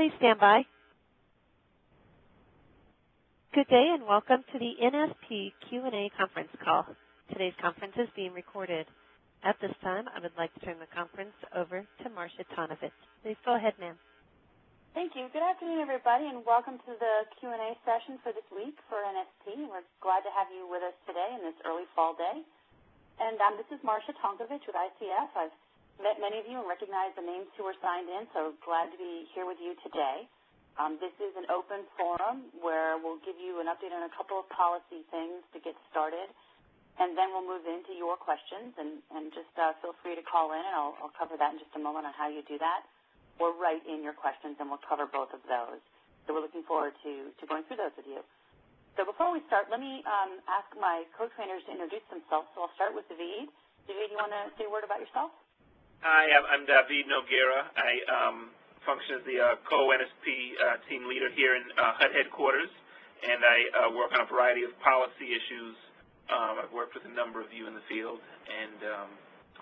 Please stand by. Good day and welcome to the NSP Q&A conference call. Today's conference is being recorded. At this time, I would like to turn the conference over to Marcia Tonovitz. Please go ahead, ma'am. Thank you. Good afternoon, everybody, and welcome to the Q&A session for this week for NSP. We're glad to have you with us today in this early fall day. And this is Marcia Tonovitz with ICF. I've met many of you and recognize the names who are signed in, so glad to be here with you today. This is an open forum where we'll give you an update on a couple of policy things to get started, and then we'll move into your questions, and just feel free to call in, and I'll cover that in just a moment on how you do that, or write in your questions, and we'll cover both of those. So we're looking forward to going through those with you. So before we start, let me ask my co-trainers to introduce themselves. So I'll start with David. David, you want to say a word about yourself? Hi, I'm David Noguera. I function as the co-NSP team leader here in HUD headquarters, and I work on a variety of policy issues. I've worked with a number of you in the field, and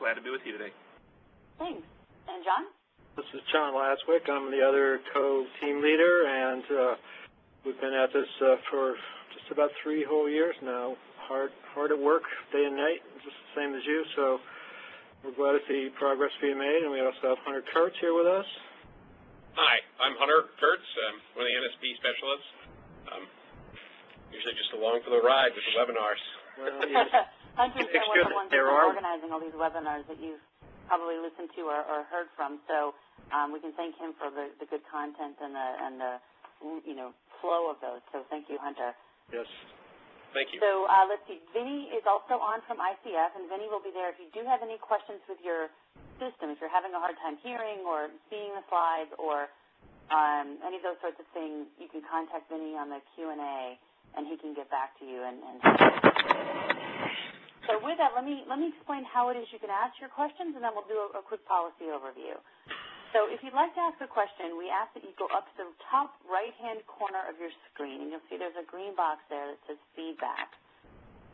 glad to be with you today. Thanks. And John? This is John Laswick. I'm the other co-team leader, and we've been at this for just about 3 whole years now. Hard at work, day and night, just the same as you. So we're glad to see progress being made, and we also have Hunter Kurtz here with us. Hi, I'm Hunter Kurtz. I'm one of the NSP specialists. Usually just along for the ride with the webinars. Well, Hunter's one of the ones that are organizing all these webinars that you've probably listened to or heard from. So we can thank him for the good content and the flow of those. So thank you, Hunter. Yes. Thank you. So let's see. Vinny is also on from ICF, and Vinny will be there if you do have any questions with your system, if you're having a hard time hearing or seeing the slides or any of those sorts of things. You can contact Vinny on the Q&A, and he can get back to you. So with that, let me explain how it is you can ask your questions, and then we'll do a quick policy overview. So if you'd like to ask a question, we ask that you go up to the top right-hand corner of your screen, and you'll see there's a green box there that says feedback.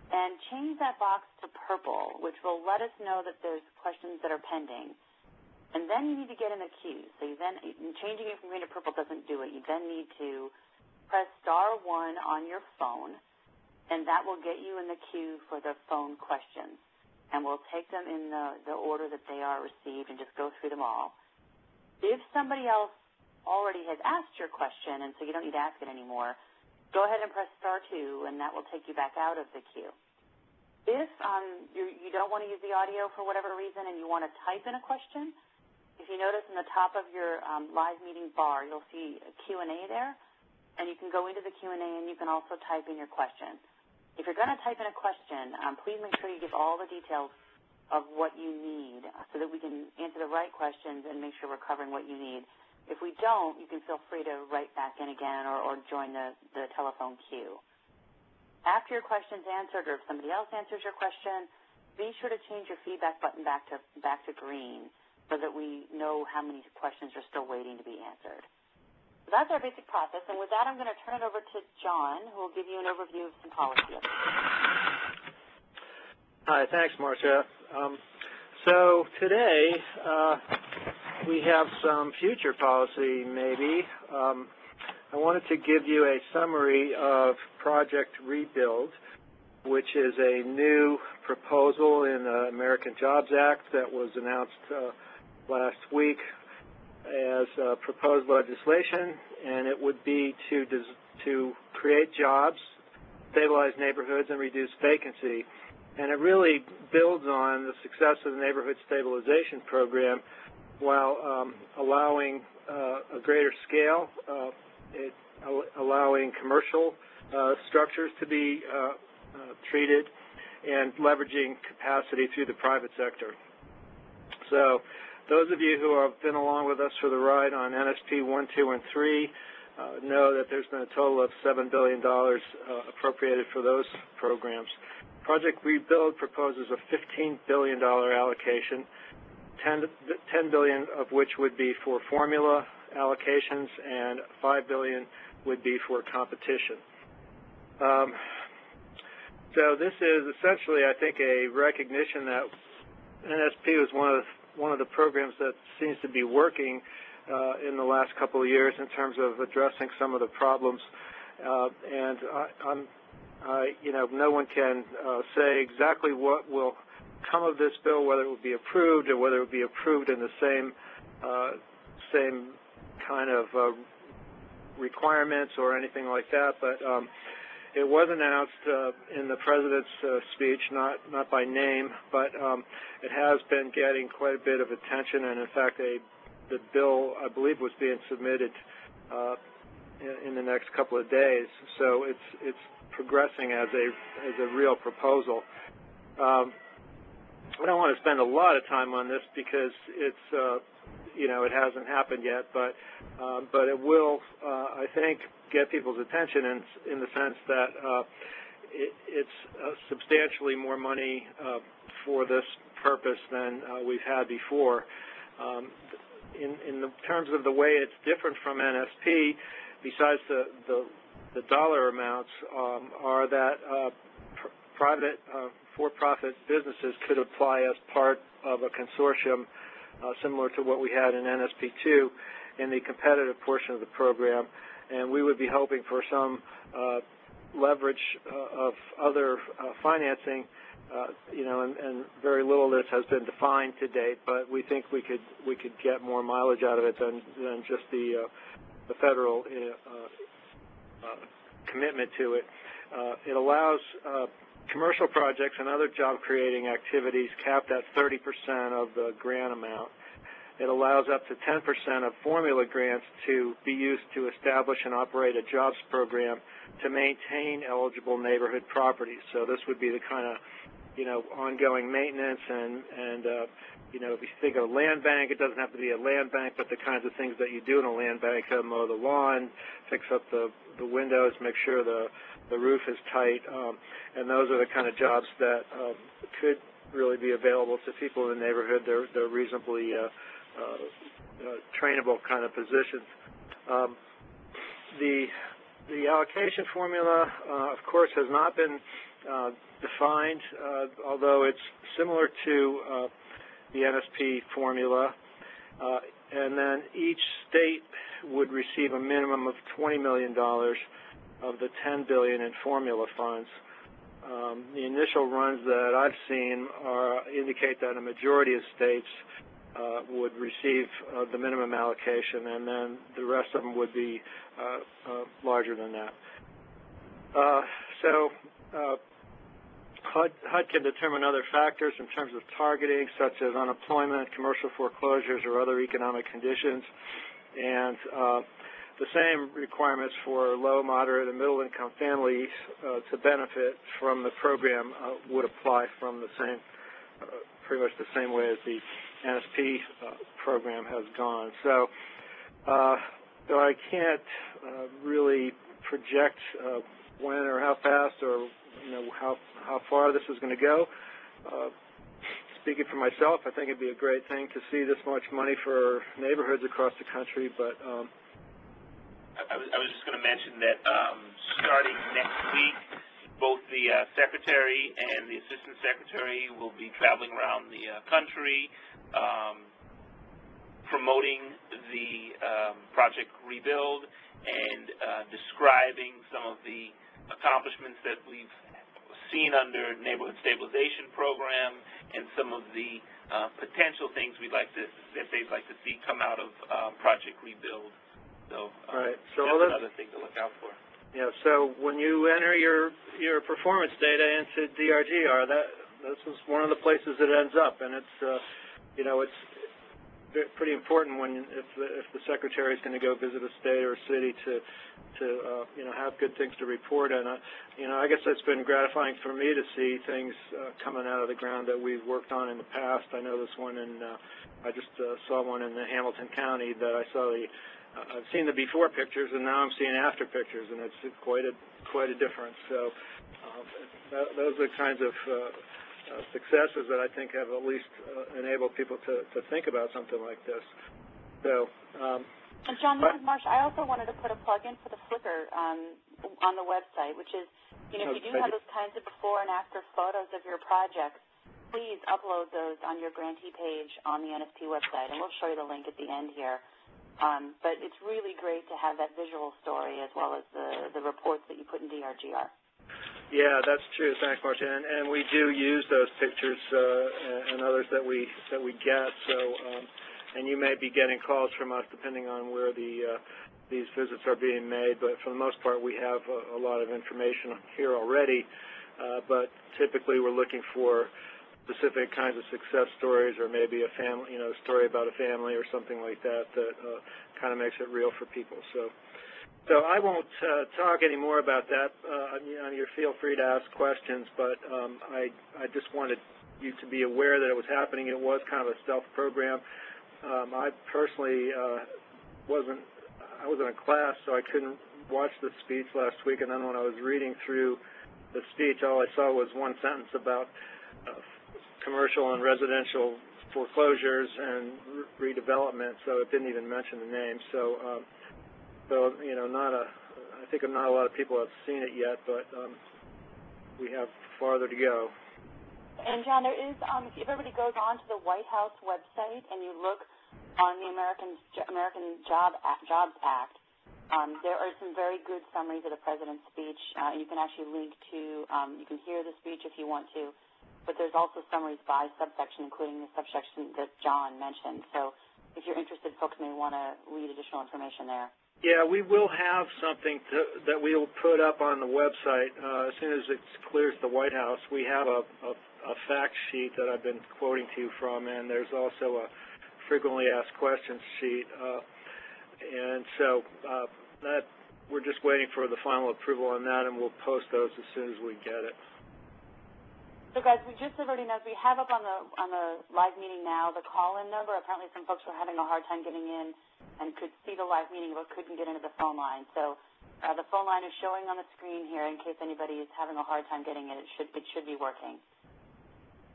And change that box to purple, which will let us know that there's questions that are pending. And then you need to get in a queue. So changing it from green to purple doesn't do it. You then need to press *1 on your phone, and that will get you in the queue for the phone questions. And we'll take them in the order that they are received and just go through them all. If somebody else already has asked your question, and so you don't need to ask it anymore, go ahead and press *2, and that will take you back out of the queue. If you don't want to use the audio for whatever reason and you want to type in a question, if you notice in the top of your live meeting bar, you'll see a Q&A there, and you can go into the Q&A and you can also type in your question. If you're going to type in a question, please make sure you give all the details of what you need so that we can answer the right questions and make sure we're covering what you need. If we don't, you can feel free to write back in again or join the telephone queue. After your question's answered, or if somebody else answers your question, be sure to change your feedback button back to green so that we know how many questions are still waiting to be answered. So that's our basic process. And with that, I'm going to turn it over to John, who will give you an overview of some policy updates. Hi, thanks, Marcia. So today we have some future policy, maybe. I wanted to give you a summary of Project Rebuild, which is a new proposal in the American Jobs Act that was announced last week as proposed legislation, and it would be to create jobs, stabilize neighborhoods, and reduce vacancy. And it really builds on the success of the Neighborhood Stabilization Program while allowing a greater scale, allowing commercial structures to be treated, and leveraging capacity through the private sector. So those of you who have been along with us for the ride on NSP 1, 2, and 3 know that there's been a total of $7 billion appropriated for those programs. Project Rebuild proposes a $15 billion allocation, $10 billion of which would be for formula allocations and $5 billion would be for competition. So this is essentially, I think, a recognition that NSP is one of the programs that seems to be working in the last couple of years in terms of addressing some of the problems. And no one can say exactly what will come of this bill, whether it will be approved or whether it will be approved in the same kind of requirements or anything like that. But it was announced in the President's speech, not by name, but it has been getting quite a bit of attention, and in fact, the bill, I believe, was being submitted in the next couple of days. So it's progressing as a real proposal. I don't want to spend a lot of time on this because it's it hasn't happened yet, but it will, I think, get people's attention in the sense that it's substantially more money for this purpose than we've had before. In the terms of the way it's different from NSP, besides the dollar amounts, are that private for-profit businesses could apply as part of a consortium similar to what we had in NSP2 in the competitive portion of the program, and we would be hoping for some leverage of other financing, and very little of this has been defined to date, but we think we could get more mileage out of it than just the federal commitment to it. It allows commercial projects and other job-creating activities capped at 30% of the grant amount. It allows up to 10% of formula grants to be used to establish and operate a jobs program to maintain eligible neighborhood properties. So this would be the kind of, ongoing maintenance and if you think of a land bank, it doesn't have to be a land bank, but the kinds of things that you do in a land bank, mow the lawn, fix up the windows, make sure the roof is tight, and those are the kind of jobs that could really be available to people in the neighborhood. They're reasonably trainable kind of positions. The allocation formula, of course, has not been defined, although it's similar to the NSP formula, and then each state would receive a minimum of $20 million of the $10 billion in formula funds. The initial runs that I've seen indicate that a majority of states would receive the minimum allocation, and then the rest of them would be larger than that. HUD can determine other factors in terms of targeting, such as unemployment, commercial foreclosures, or other economic conditions, and the same requirements for low, moderate, and middle-income families to benefit from the program would apply from the same, pretty much the same way as the NSP program has gone. So, though I can't really project when or how fast or how far this is going to go. Speaking for myself, I think it'd be a great thing to see this much money for neighborhoods across the country, but I was just going to mention that starting next week, both the Secretary and the Assistant Secretary will be traveling around the country promoting the Project Rebuild and describing some of the accomplishments that we've seen under Neighborhood Stabilization Program and some of the potential things they'd like to see come out of Project Rebuild. So, right. So that's another thing to look out for. Yeah. So when you enter your performance data into DRGR, this is one of the places it ends up, and it's it's pretty important if the Secretary is going to go visit a state or a city to have good things to report. And I guess it's been gratifying for me to see things coming out of the ground that we've worked on in the past. I know this one, I just saw one in the Hamilton County that I saw I've seen the before pictures, and now I'm seeing after pictures, and it's quite a difference. So those are the kinds of successes that I think have at least enabled people to think about something like this. So. And John, this is Marsha. I also wanted to put a plug in for the Flickr on the website, which is, if you do have those kinds of before and after photos of your projects, please upload those on your grantee page on the NSP website, and we'll show you the link at the end here. But it's really great to have that visual story as well as the reports that you put in DRGR. Yeah, that's true. Thanks, Marcia. And we do use those pictures and others that we get. So, and you may be getting calls from us depending on where these visits are being made. But for the most part, we have a lot of information here already. But typically, we're looking for specific kinds of success stories, or maybe a family, story about a family or something like that kind of makes it real for people. So I won't talk any more about that. You feel free to ask questions, but I just wanted you to be aware that it was happening. It was kind of a stealth program. I personally wasn't in class, so I couldn't watch the speech last week, and then when I was reading through the speech, all I saw was one sentence about commercial and residential foreclosures and redevelopment, so it didn't even mention the name. So I think not a lot of people have seen it yet, but we have farther to go. And John, there is, if everybody goes onto the White House website and you look on the American Jobs Act, there are some very good summaries of the President's speech. You can actually link to, you can hear the speech if you want to, but there's also summaries by subsection, including the subsection that John mentioned. So if you're interested, folks may want to read additional information there. Yeah, we will have something that we will put up on the website as soon as it clears the White House. We have a fact sheet that I've been quoting to you from, and there's also a frequently asked questions sheet. And so that we're just waiting for the final approval on that, and we'll post those as soon as we get it. So, guys, we just already know we have up on the live meeting now the call-in number. Apparently, some folks were having a hard time getting in and could see the live meeting but couldn't get into the phone line. So, the phone line is showing on the screen here in case anybody is having a hard time getting in. It should be working.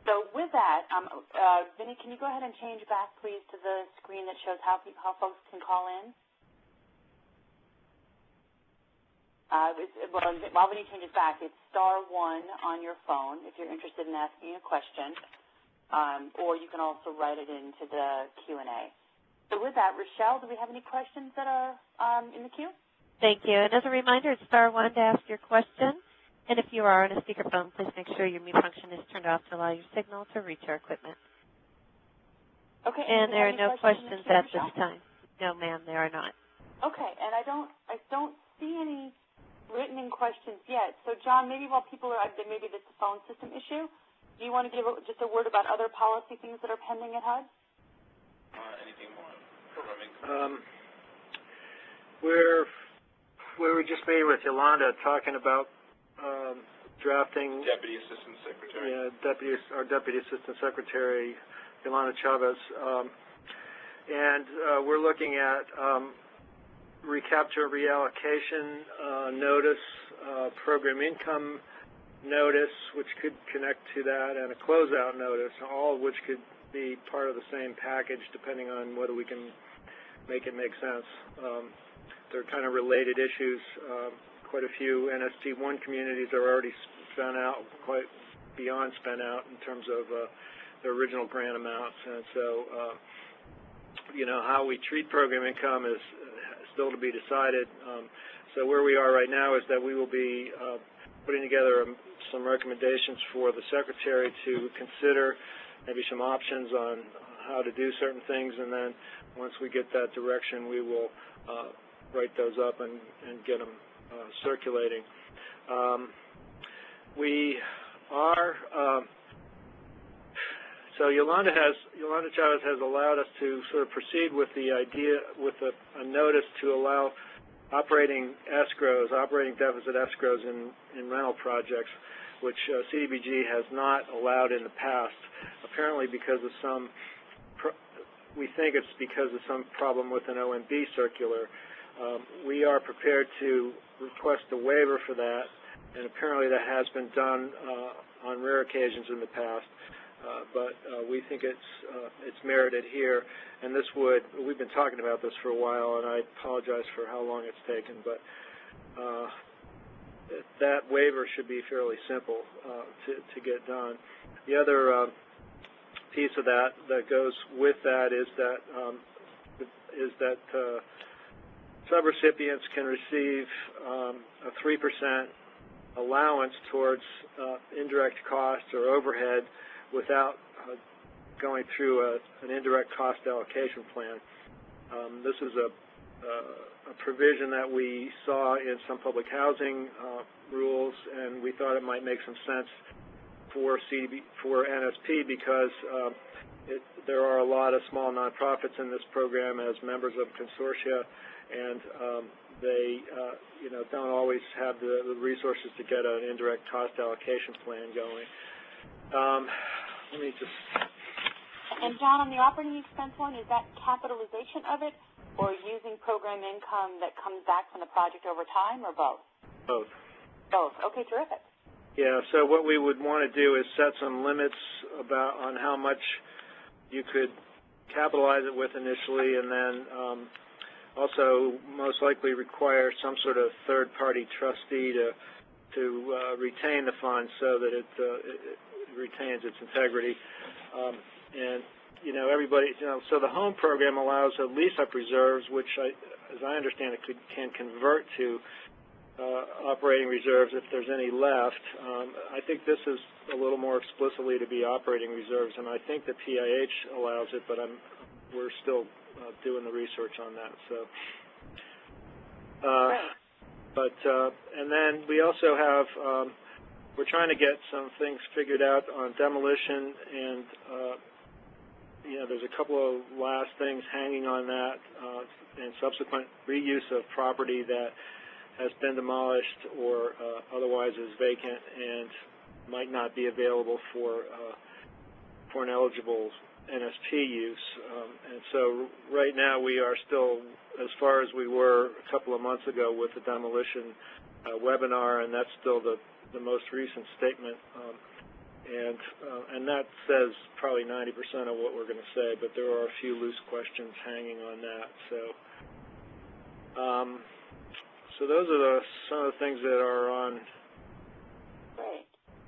So, with that, Vinny, can you go ahead and change back, please, to the screen that shows how folks can call in? While Vinny changes back, it's *1 on your phone if you're interested in asking a question, or you can also write it into the Q&A. So with that, Rochelle, do we have any questions that are in the queue? Thank you. And as a reminder, it's *1 to ask your question. And if you are on a speakerphone, please make sure your mute function is turned off to allow your signal to reach our equipment. Okay. And there are no questions at this time. No, ma'am, there are not. Okay. And I don't see any written-in questions yet. So, John, maybe while people are, maybe it's a phone system issue, do you want to give just a word about other policy things that are pending at HUD? Anything more programming? We were just meeting with Yolanda talking about drafting. Deputy Assistant Secretary. Yeah, our Deputy Assistant Secretary, Yolanda Chavez, and we're looking at recapture reallocation notice, program income notice, which could connect to that, and a closeout notice, all of which could be part of the same package depending on whether we can make it make sense. They're kind of related issues. Quite a few NST1 communities are already spent out, quite beyond spent out in terms of their original grant amounts, and so how we treat program income is still to be decided. So where we are right now is that we will be putting together some recommendations for the Secretary to consider, maybe some options on how to do certain things, and then once we get that direction, we will write those up and get them circulating. We are so Yolanda Chavez has allowed us to sort of proceed with the idea, with a notice to allow operating deficit escrows in rental projects, which CDBG has not allowed in the past, apparently because of we think it's because of some problem with an OMB circular. We are prepared to request a waiver for that, and apparently that has been done on rare occasions in the past. But we think it's merited here, and we've been talking about this for a while, and I apologize for how long it's taken, but that waiver should be fairly simple to get done. The other piece of that goes with that is that is that subrecipients can receive a 3% allowance towards indirect costs or overhead without going through an indirect cost allocation plan. This is a provision that we saw in some public housing rules, and we thought it might make some sense for NSP because there are a lot of small nonprofits in this program as members of consortia, and they don't always have the resources to get an indirect cost allocation plan going. Let me just... And John, on the operating expense one, is that capitalization of it or using program income that comes back from the project over time, or both? Both. Both. Okay, terrific. Yeah, so what we would want to do is set some limits on how much you could capitalize it with initially, and then also most likely require some sort of third-party trustee to retain the fund so that it retains its integrity. And everybody, so the home program allows a lease-up reserves, which, as I understand it, can convert to operating reserves if there's any left. I think this is a little more explicitly to be operating reserves, and I think the PIH allows it, but we're still doing the research on that. So, and then we also have, we're trying to get some things figured out on demolition, and there's a couple of last things hanging on that, and subsequent reuse of property that has been demolished or otherwise is vacant and might not be available for an eligible NSP use. And so right now we are still as far as we were a couple of months ago with the demolition webinar, and that's still the most recent statement. And that says probably 90% of what we're going to say, but there are a few loose questions hanging on that. So those are some of the things that are on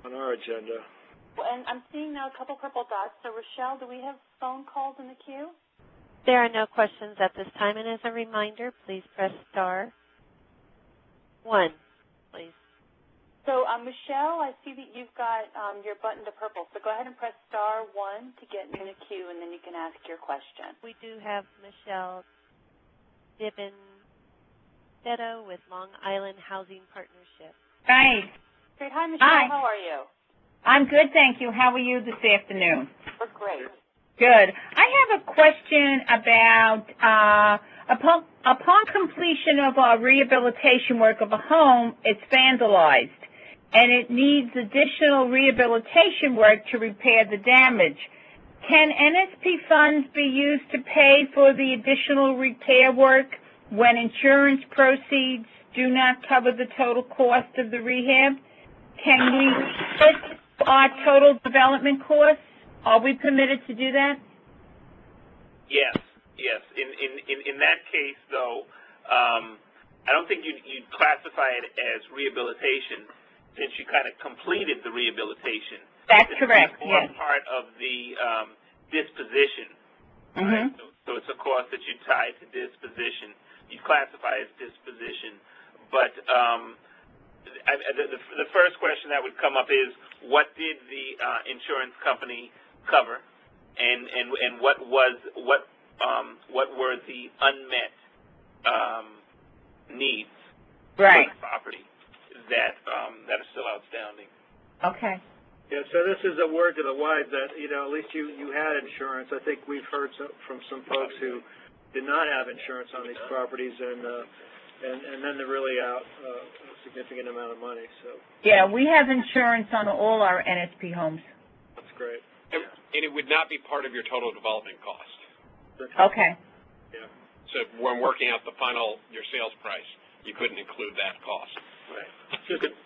our agenda. Well, and I'm seeing now a couple purple dots. So, Rochelle, do we have phone calls in the queue? There are no questions at this time, and as a reminder, please press *1, please. So, Michelle, I see that you've got your button to purple. So go ahead and press *1 to get in the queue, and then you can ask your question. We do have Michelle Dibbenzetto with Long Island Housing Partnership. Right. Great. Hi, Michelle. Hi. How are you? I'm good, thank you. How are you this afternoon? We're great. Good. I have a question about upon completion of our rehabilitation work of a home, it's vandalized, and it needs additional rehabilitation work to repair the damage. Can NSP funds be used to pay for the additional repair work when insurance proceeds do not cover the total cost of the rehab? Can we split our total development costs? Are we permitted to do that? Yes. In that case, though, I don't think you'd classify it as rehabilitation since you kind of completed the rehabilitation. That's correct, yes. It's part of the disposition. Right? So it's a cost that you tie to disposition. You classify as disposition. But the first question that would come up is, what did the insurance company cover, and what were the unmet needs for the property that are still outstanding? Okay. Yeah, so this is a word to the wise that at least you had insurance. I think we've heard from some folks who did not have insurance on these properties, and then they're really out a significant amount of money. So yeah, we have insurance on all our NSP homes. That's great. And it would not be part of your total development cost. Okay. Yeah. So when working out your sales price, you couldn't include that cost. Right.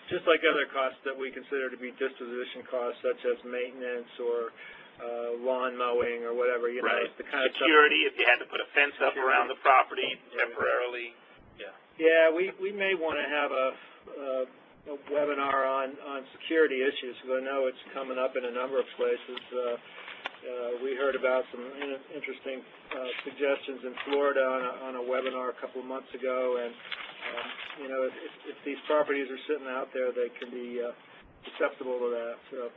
Just like other costs that we consider to be disposition costs, such as maintenance or lawn mowing or whatever. Right. It's the kind security, of stuff. If you had to put a fence up around the property temporarily. Yeah. Yeah, we may want to have a webinar on security issues, because I know it's coming up in a number of places. We heard about some interesting suggestions in Florida on a webinar a couple of months ago, and if these properties are sitting out there, they can be susceptible to that. So.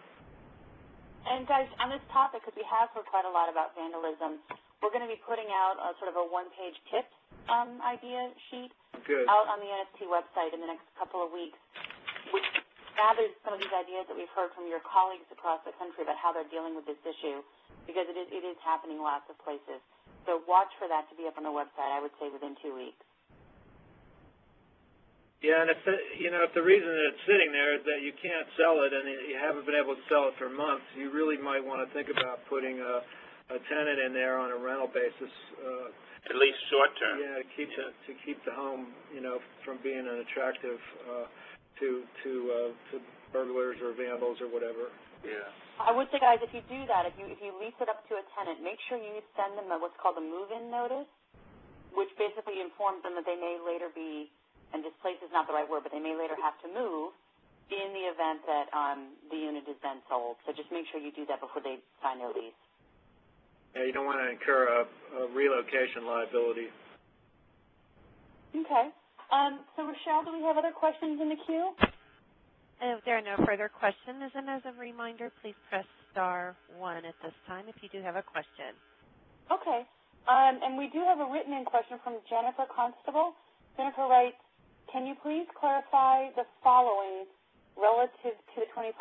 And guys, on this topic, because we have heard quite a lot about vandalism, we're going to be putting out sort of a one-page tips idea sheet out on the NSP website in the next couple of weeks, which gathers some of these ideas that we've heard from your colleagues across the country about how they're dealing with this issue, because it is happening in lots of places. So watch for that to be up on the website, I would say, within 2 weeks. Yeah, and if the reason that it's sitting there is that you can't sell it and you haven't been able to sell it for months, you really might want to think about putting a tenant in there on a rental basis. At least short term. Yeah, to keep the home, from being an attractive to burglars or vandals or whatever. Yeah. I would say, guys, if you do that, if you lease it up to a tenant, make sure you send them what's called a move-in notice, which basically informs them that they may later be, and displaced is not the right word, but they may later have to move in the event that the unit is then sold. So just make sure you do that before they sign their lease. Yeah, you don't want to incur a relocation liability. Okay. So, Rochelle, do we have other questions in the queue? If there are no further questions, and as a reminder, please press *1 at this time if you do have a question. Okay. And we do have a written-in question from Jennifer Constable. Jennifer writes, can you please clarify the following relative to the 25%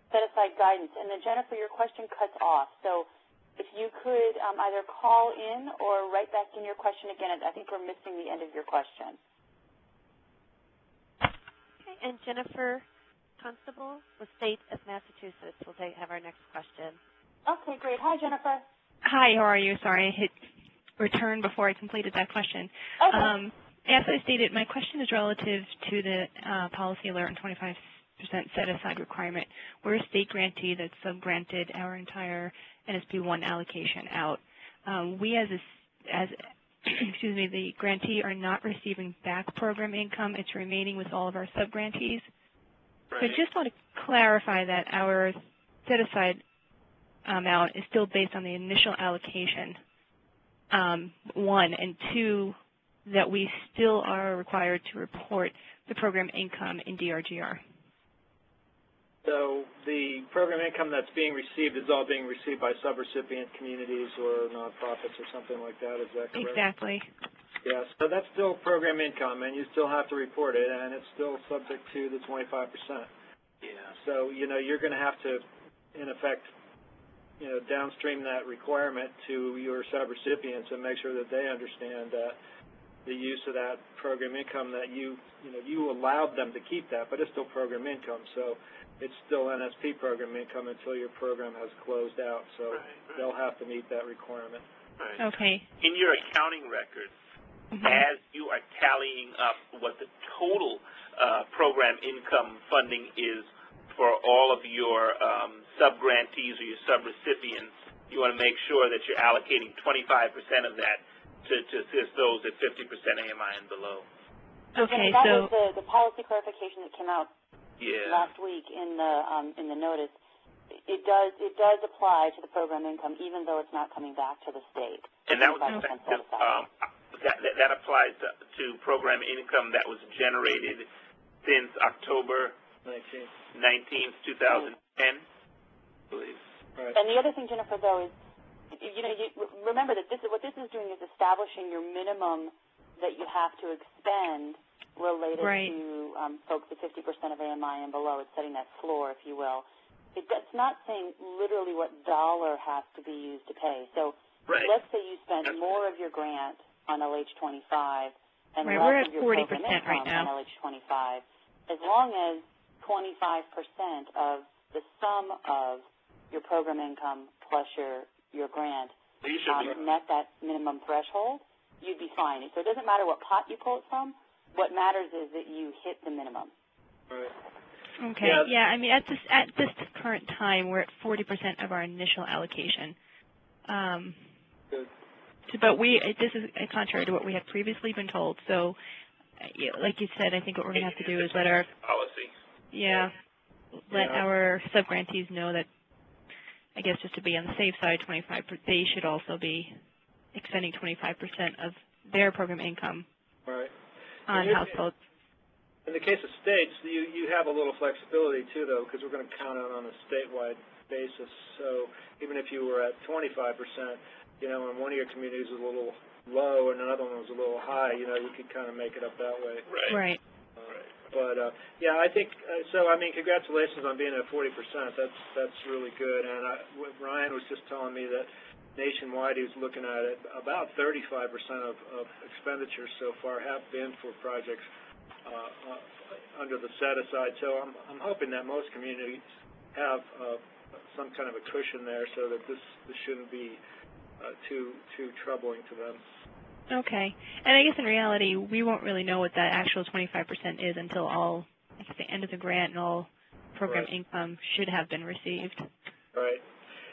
set-aside guidance? And then, Jennifer, your question cuts off. So if you could either call in or write back in your question again, I think we're missing the end of your question. Okay, and Jennifer Constable with State of Massachusetts will have our next question. Okay, great. Hi, Jennifer. Hi, how are you? Sorry, I hit return before I completed that question. Okay. As I stated, my question is relative to the policy alert and 25% set-aside requirement. We're a state grantee that's sub-granted our entire NSP1 allocation out. We as excuse me, the grantee are not receiving back program income. It's remaining with all of our sub-grantees. Right. So I just want to clarify that our set-aside amount is still based on the initial allocation, 1, and 2, that we still are required to report the program income in DRGR. So the program income that's being received is all being received by subrecipient communities or nonprofits or something like that. Is that correct? Exactly. Yeah, so that's still program income, and you still have to report it, and it's still subject to the 25%. Yeah. So, you're going to have to, in effect, downstream that requirement to your subrecipients and make sure that they understand that the use of that program income that you allowed them to keep that, but it's still program income. So it's still NSP program income until your program has closed out. So they'll have to meet that requirement. Right. Okay. In your accounting records, as you are tallying up what the total program income funding is for all of your sub-grantees or your sub-recipients, you want to make sure that you're allocating 25% of that to assist those at 50% AMI and below. Okay, that so was the policy clarification that came out Yeah. last week in the notice. It does apply to the program income, even though it's not coming back to the state. And that was effective. That applies to program income that was generated since October 19th, 2010, I believe. Right. And the other thing, Jennifer, though, is you remember that what this is doing is establishing your minimum that you have to expend related to folks at 50% of AMI and below. It's setting that floor, if you will. It's not saying literally what dollar has to be used to pay. So let's say you spend more of your grant on LH25 and less of your program income on LH25. As long as 25% of the sum of your program income plus your grant met that minimum threshold, you'd be fine. So it doesn't matter what pot you pull it from. What matters is that you hit the minimum. Right. okay, yeah. I mean, at this current time, we're at 40% of our initial allocation. Good. But this is contrary to what we had previously been told. So, like you said, I think what we're going to have to do is let our policy. let our sub-grantees know that I guess just to be on the safe side, they should also be expending 25% of their program income right. on households. In the case of states, you have a little flexibility too, though, because we're going to count it on a statewide basis. So even if you were at 25%, and one of your communities is a little low and another one was a little high, you could kind of make it up that way. Right. But yeah, I think so. I mean, congratulations on being at 40%. That's really good. And Ryan was just telling me that nationwide, he was looking at it. About 35% of expenditures so far have been for projects under the set aside. So I'm hoping that most communities have some kind of a cushion there, so that this shouldn't be too troubling to them. Okay. And I guess in reality, we won't really know what that actual 25% is until the end of the grant and all program income should have been received. Right.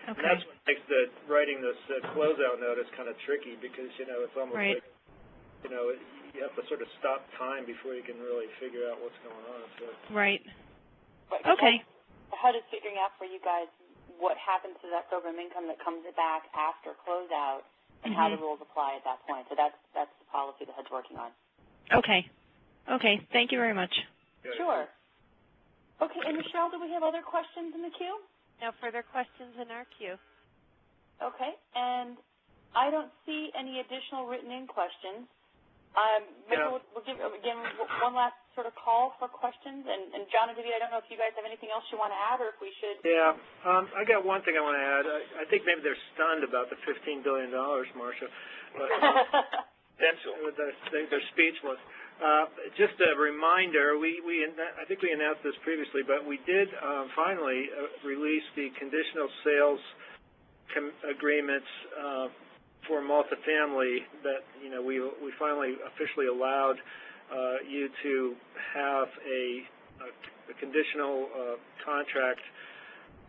Okay. And that's what makes writing this closeout notice kind of tricky, because, it's almost like, you have to sort of stop time before you can really figure out what's going on. So. Right. Okay. HUD is figuring out for you guys what happens to that program income that comes back after closeout, and how the rules apply at that point. So that's the policy that HUD's working on. Okay. Okay. Thank you very much. Sure. Okay, and Michelle, do we have other questions in the queue? No further questions in our queue. Okay, and I don't see any additional written-in questions. Maybe we'll give, again, one last sort of call for questions. And John and David, I don't know if you guys have anything else you want to add, or if we should. Yeah, I got one thing I want to add. I think maybe they're stunned about the $15 billion, Marcia. But they're speechless. Just a reminder, I think we announced this previously, but we did finally release the conditional sales agreements for multifamily that, we finally officially allowed you to have a conditional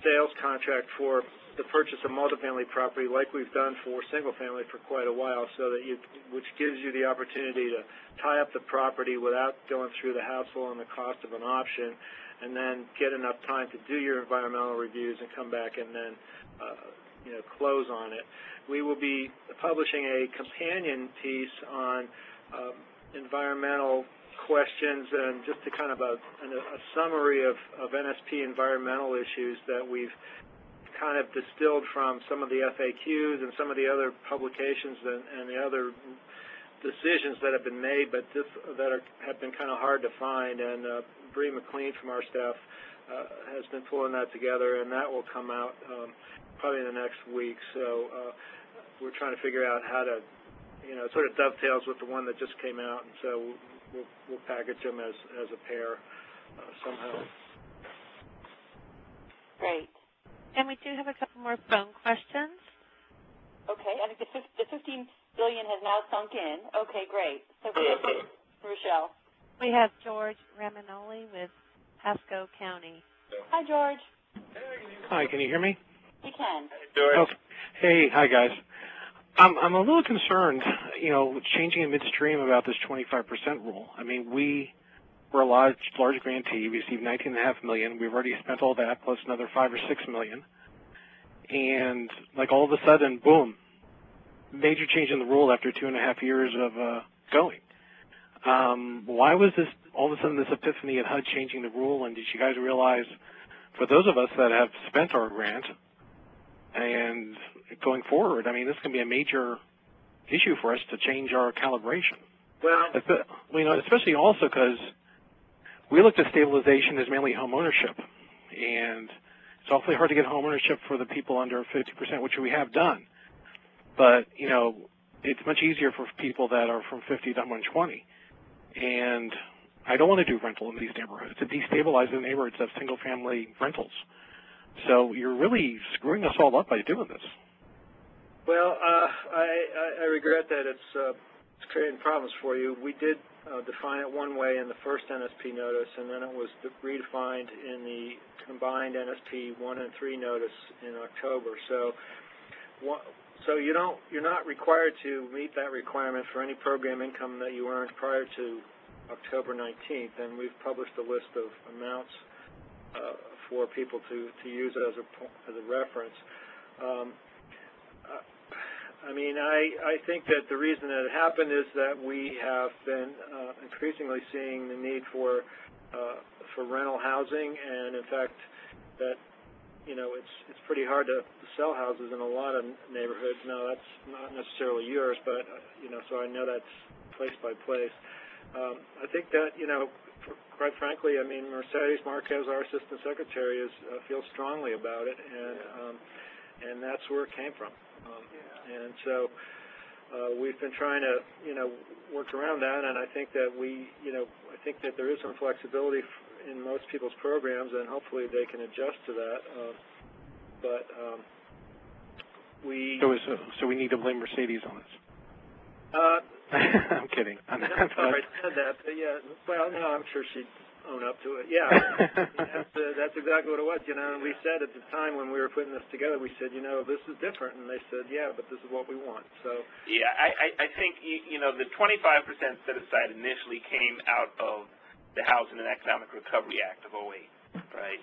sales contract for the purchase of multifamily property, like we've done for single family for quite a while, so that which gives you the opportunity to tie up the property without going through the hassle and the cost of an option, and then get enough time to do your environmental reviews and come back and then close on it. We will be publishing a companion piece on environmental questions, and just a kind of a summary of NSP environmental issues that we've kind of distilled from some of the FAQs and some of the other publications and the other decisions that have been made, but have been kind of hard to find. And Bree McLean from our staff has been pulling that together, and that will come out probably in the next week. So we're trying to figure out how to, it sort of dovetails with the one that just came out, and so we'll package them as a pair somehow. Great. And we do have a couple more phone questions. Okay, I think the $15 billion has now sunk in. Okay, great. So, Rochelle. We have George Raminoli with Pasco County. Hi, George. Hi, can you hear me? We can. Hey, George. Okay. Hey, hi, guys. I'm a little concerned, changing in midstream about this 25% rule. I mean, we're a large grantee. We received $19.5 million. We've already spent all that, plus another $5 or $6 million. And like all of a sudden, boom, major change in the rule after 2.5 years of going. Why was this all of a sudden this epiphany at HUD changing the rule? And did you guys realize, for those of us that have spent our grant and going forward, I mean, this can be a major issue for us to change our calibration. Well, especially also because we looked at stabilization as mainly home ownership, and it's awfully hard to get home ownership for the people under 50%, which we have done. But, it's much easier for people that are from 50 to 120. And I don't want to do rental in these neighborhoods. To destabilize the neighborhoods of single-family rentals. So you're really screwing us all up by doing this. Well, I regret that it's creating problems for you. We did define it one way in the first NSP notice, and then it was redefined in the combined NSP 1 and 3 notice in October. So you're not required to meet that requirement for any program income that you earned prior to October 19th, and we've published a list of amounts for people to use as a reference. I mean, I think that the reason that it happened is that we have been increasingly seeing the need for rental housing, and in fact, that it's pretty hard to sell houses in a lot of neighborhoods. Now, that's not necessarily yours, but so I know that's place by place. I think that quite frankly, I mean, Mercedes Marquez, our assistant secretary, feels strongly about it, and that's where it came from. And so we've been trying to, work around that, and I think that I think that there is some flexibility in most people's programs, and hopefully they can adjust to that. So we need to blame Mercedes on this. I'm kidding. I said that, but yeah. Well, no, I'm sure she'd own up to it. Yeah, that's exactly what it was. And we said at the time when we were putting this together, we said, this is different, and they said, yeah, but this is what we want. So yeah, I think the 25% set aside initially came out of the Housing and Economic Recovery Act of 2008, right?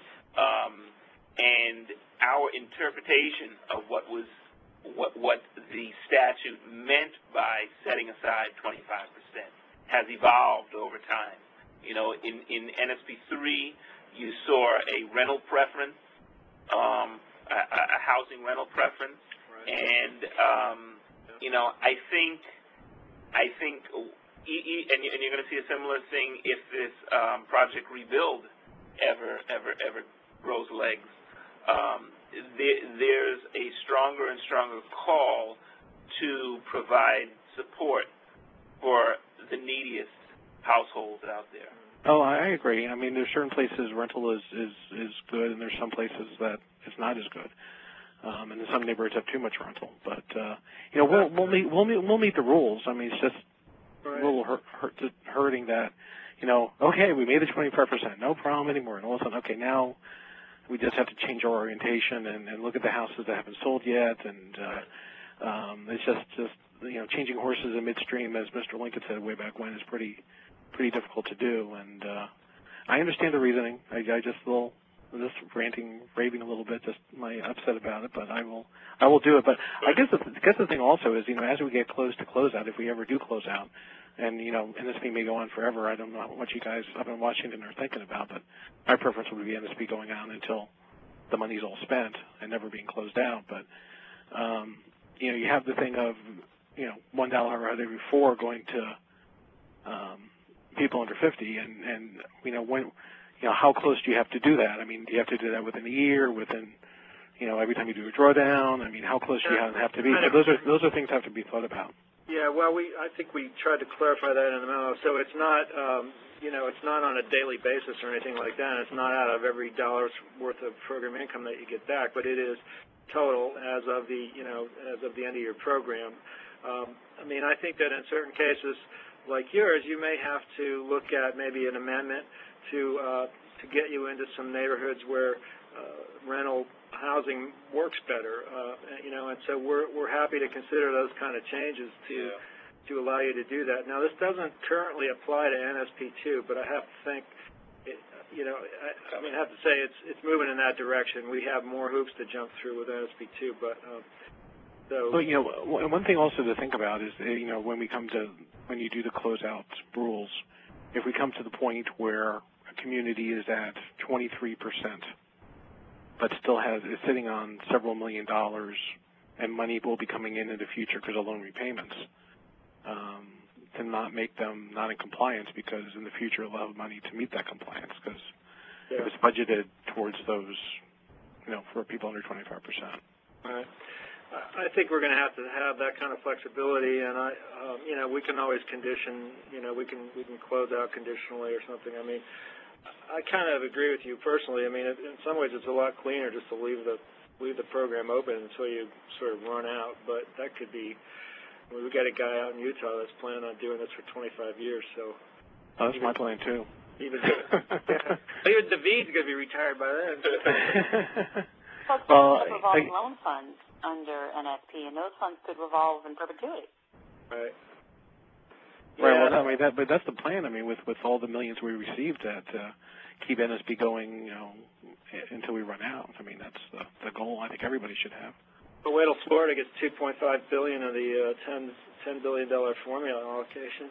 And our interpretation of what the statute meant by setting aside 25% has evolved over time. In NSP 3, you saw a rental preference, a housing rental preference, right. And I think, and you're going to see a similar thing if this Project Rebuild ever grows legs. There's a stronger and stronger call to provide support for the neediest households out there. Oh, I agree. I mean, there's certain places rental is good, and there's some places that it's not as good. And then some neighborhoods have too much rental. But we'll meet the rules. I mean, it's just right. a little hurting that okay, we made the 25%, no problem anymore, and all of a sudden, okay, now we just have to change our orientation and look at the houses that haven't sold yet, and it's just changing horses in midstream, as Mr. Lincoln said way back when, is pretty difficult to do. And I understand the reasoning. I just raving a little bit, just my upset about it, but I will do it. But I guess the thing also is, as we get close to closeout, if we ever do close out, and this thing may go on forever. I don't know what you guys up in Washington are thinking about, but my preference would be NSP going on until the money's all spent and never being closed out. But you have the thing of $1 out of every 4 going to people under 50, and when how close do you have to do that? I mean, do you have to do that within a year, within every time you do a drawdown? I mean, how close do you have to be? So those are things that have to be thought about. Yeah, well, I think we tried to clarify that in the memo. So it's not, it's not on a daily basis or anything like that. It's not out of every dollar's worth of program income that you get back, but it is total as of the, as of the end of your program. I mean, I think that in certain cases like yours, you may have to look at maybe an amendment to get you into some neighborhoods where rental housing works better, and so we're happy to consider those kind of changes to allow you to do that. Now, this doesn't currently apply to NSP 2, but I have to think, I have to say it's moving in that direction. We have more hoops to jump through with NSP 2, but so. Well, one thing also to think about is, when you do the closeout rules, if we come to the point where a community is at 23%, but still is sitting on several $1 million, and money will be coming in the future because of loan repayments, to not make them not in compliance, because in the future they'll have money to meet that compliance, because if it's budgeted towards those, for people under 25%. Right. I think we're going to have that kind of flexibility, and we can always condition, we can close out conditionally or something. I mean, I kind of agree with you personally. I mean, in some ways it's a lot cleaner just to leave the program open until you sort of run out, but that could be, we've got a guy out in Utah that's planning on doing this for 25 years, so. Oh, that's my plan too. Even David's going to be retired by then. Well, revolving loan funds under NSP, and those funds could revolve in perpetuity. Right. Right. Well, I mean, but that's the plan. I mean, with all the millions we received, that keep NSP going, until we run out. I mean, that's the goal. I think everybody should have. But wait till Florida gets $2.5 billion of the $10 billion formula allocation.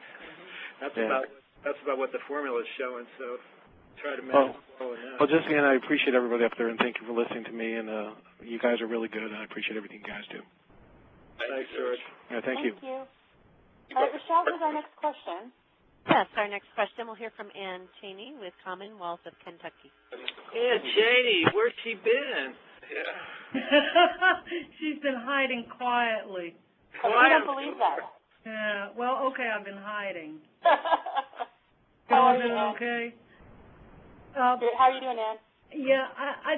That's about what the formula is showing. So try to match that. Well, just again, I appreciate everybody up there, and thank you for listening to me. And you guys are really good, and I appreciate everything you guys do. Thanks, George. Yeah, thank you. All right, Rochelle, who's our next question? Yes, our next question we'll hear from Ann Cheney with Commonwealth of Kentucky. Ann Cheney, where's she been? Yeah. She's been hiding quietly. I don't believe that. Yeah, well, okay, I've been hiding. How are you, doing okay? How are you doing, Ann? Yeah, I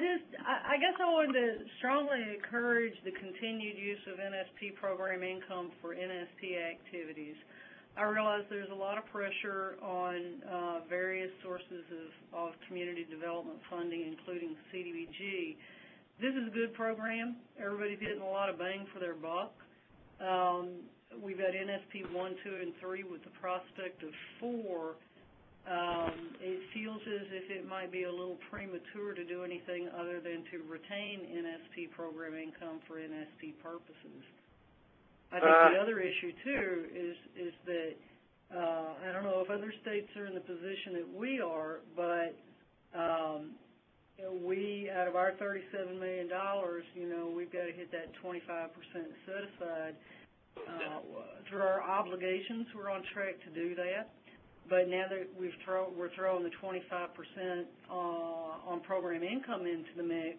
guess I wanted to strongly encourage the continued use of NSP program income for NSP activities. I realize there's a lot of pressure on various sources of community development funding, including CDBG. This is a good program. Everybody's getting a lot of bang for their buck. We've got NSP 1, 2, and 3 with the prospect of 4. It feels as if it might be a little premature to do anything other than to retain NSP program income for NSP purposes. I think the other issue, too, is that I don't know if other states are in the position that we are, but we, out of our $37 million, we've got to hit that 25% set-aside. Through our obligations, we're on track to do that. But now that we're throwing the 25% on program income into the mix,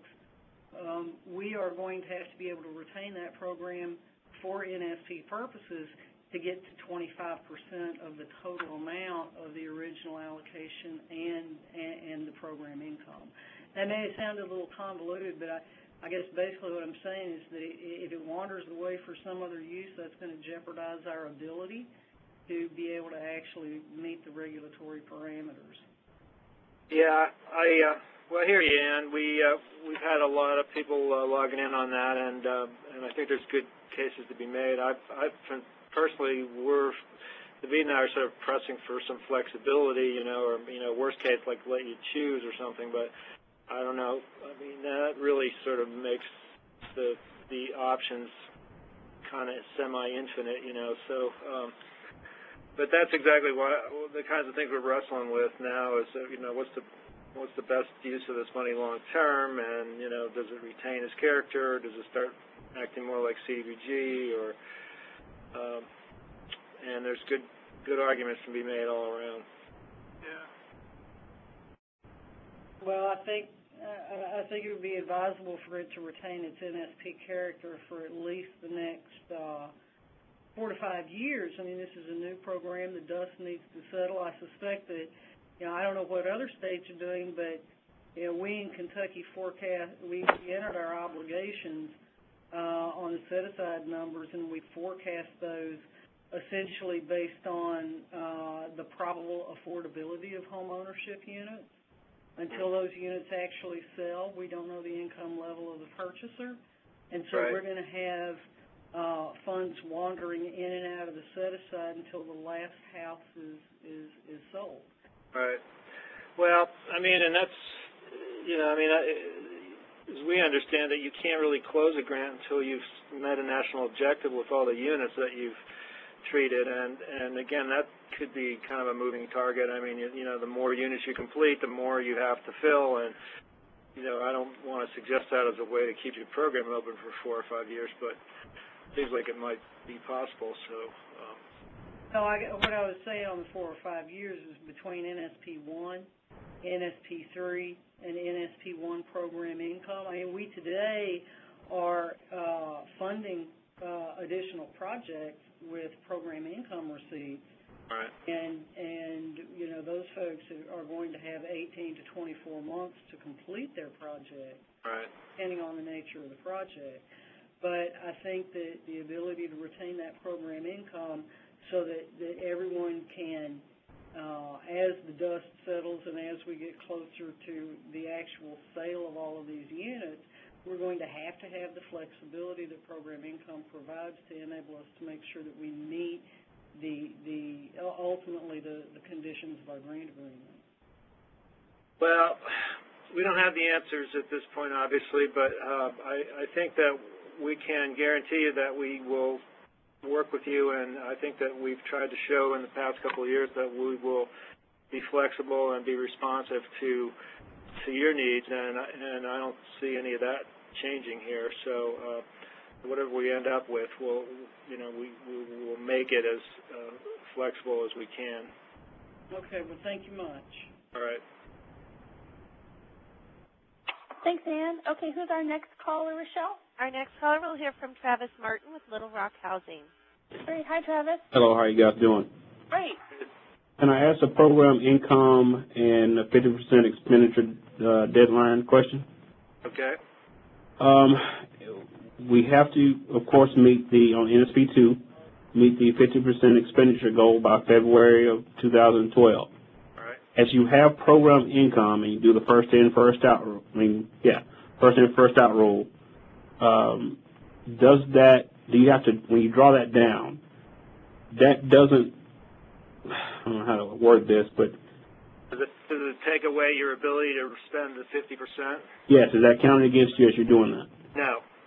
we are going to have to be able to retain that program for NSP purposes to get to 25% of the total amount of the original allocation and the program income. That may have sounded a little convoluted, but I guess basically what I'm saying is that if it wanders away for some other use, that's going to jeopardize our ability to be able to actually meet the regulatory parameters. Yeah, I hear you, Ann. We've had a lot of people logging in on that, and I think there's good cases to be made. Personally, David and I are sort of pressing for some flexibility, or worst case, like let you choose or something. But I don't know. I mean, that really sort of makes the options kind of semi-infinite, So. But that's exactly the kinds of things we're wrestling with now is, what's the best use of this money long term, and, does it retain its character, does it start acting more like CDBG, or, and there's good arguments to be made all around. Yeah. Well, I think it would be advisable for it to retain its NSP character for at least the next 4 to 5 years. I mean, this is a new program. The dust needs to settle. I suspect that, I don't know what other states are doing, but, we in Kentucky we entered our obligations on the set-aside numbers, and we forecast those essentially based on the probable affordability of home ownership units. Until those units actually sell, we don't know the income level of the purchaser. And so we're going to have funds wandering in and out of the set-aside until the last house is sold. Right. Well, I mean, and that's, as we understand it, you can't really close a grant until you've met a national objective with all the units that you've treated. And again, that could be kind of a moving target. I mean, the more units you complete, the more you have to fill. And, I don't want to suggest that as a way to keep your program open for 4 or 5 years, but seems like it might be possible. So, what I was saying on the 4 or 5 years is between NSP 1, NSP 3, and NSP 1 program income. I mean, we today are funding additional projects with program income receipts. Right. And those folks are going to have 18 to 24 months to complete their project, right, depending on the nature of the project. But I think that the ability to retain that program income so that everyone can, as the dust settles and as we get closer to the actual sale of all of these units, we're going to have the flexibility that program income provides to enable us to make sure that we meet ultimately the conditions of our grant agreement? Well, we don't have the answers at this point, obviously, but I think that we can guarantee you that we will work with you, and I think that we've tried to show in the past couple of years that we will be flexible and be responsive to your needs, and I don't see any of that changing here. So whatever we end up with, we will make it as flexible as we can. Okay, well, thank you much. All right. Thanks, Ann. Okay, who's our next caller, Rochelle? Our next caller will hear from Travis Martin with Little Rock Housing. Great. Hi, Travis. Hello, how are you guys doing? Great. Can I ask a program income and a 50% expenditure deadline question? Okay. We have to, of course, meet on NSP2, meet the 50% expenditure goal by February of 2012. All right. As you have program income and you do the first in, first out rule, first in, first out rule, do you have to, when you draw that down, that doesn't, I don't know how to word this, but does it take away your ability to spend the 50%? Yes. Is that counted against you as you're doing that?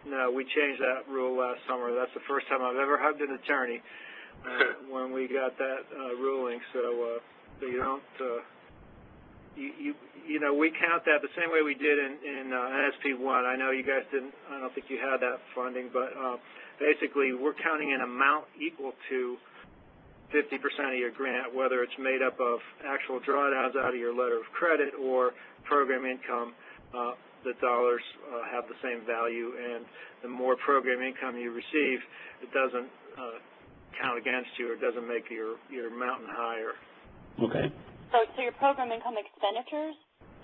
No, we changed that rule last summer. That's the first time I've ever hugged an attorney when we got that ruling. So you don't, we count that the same way we did in NSP1. I know you guys didn't. I don't think you had that funding, but basically we're counting an amount equal to 50% of your grant, whether it's made up of actual drawdowns out of your letter of credit or program income. The dollars have the same value, and the more program income you receive, it doesn't count against you, or it doesn't make your mountain higher. Okay. So your program income expenditures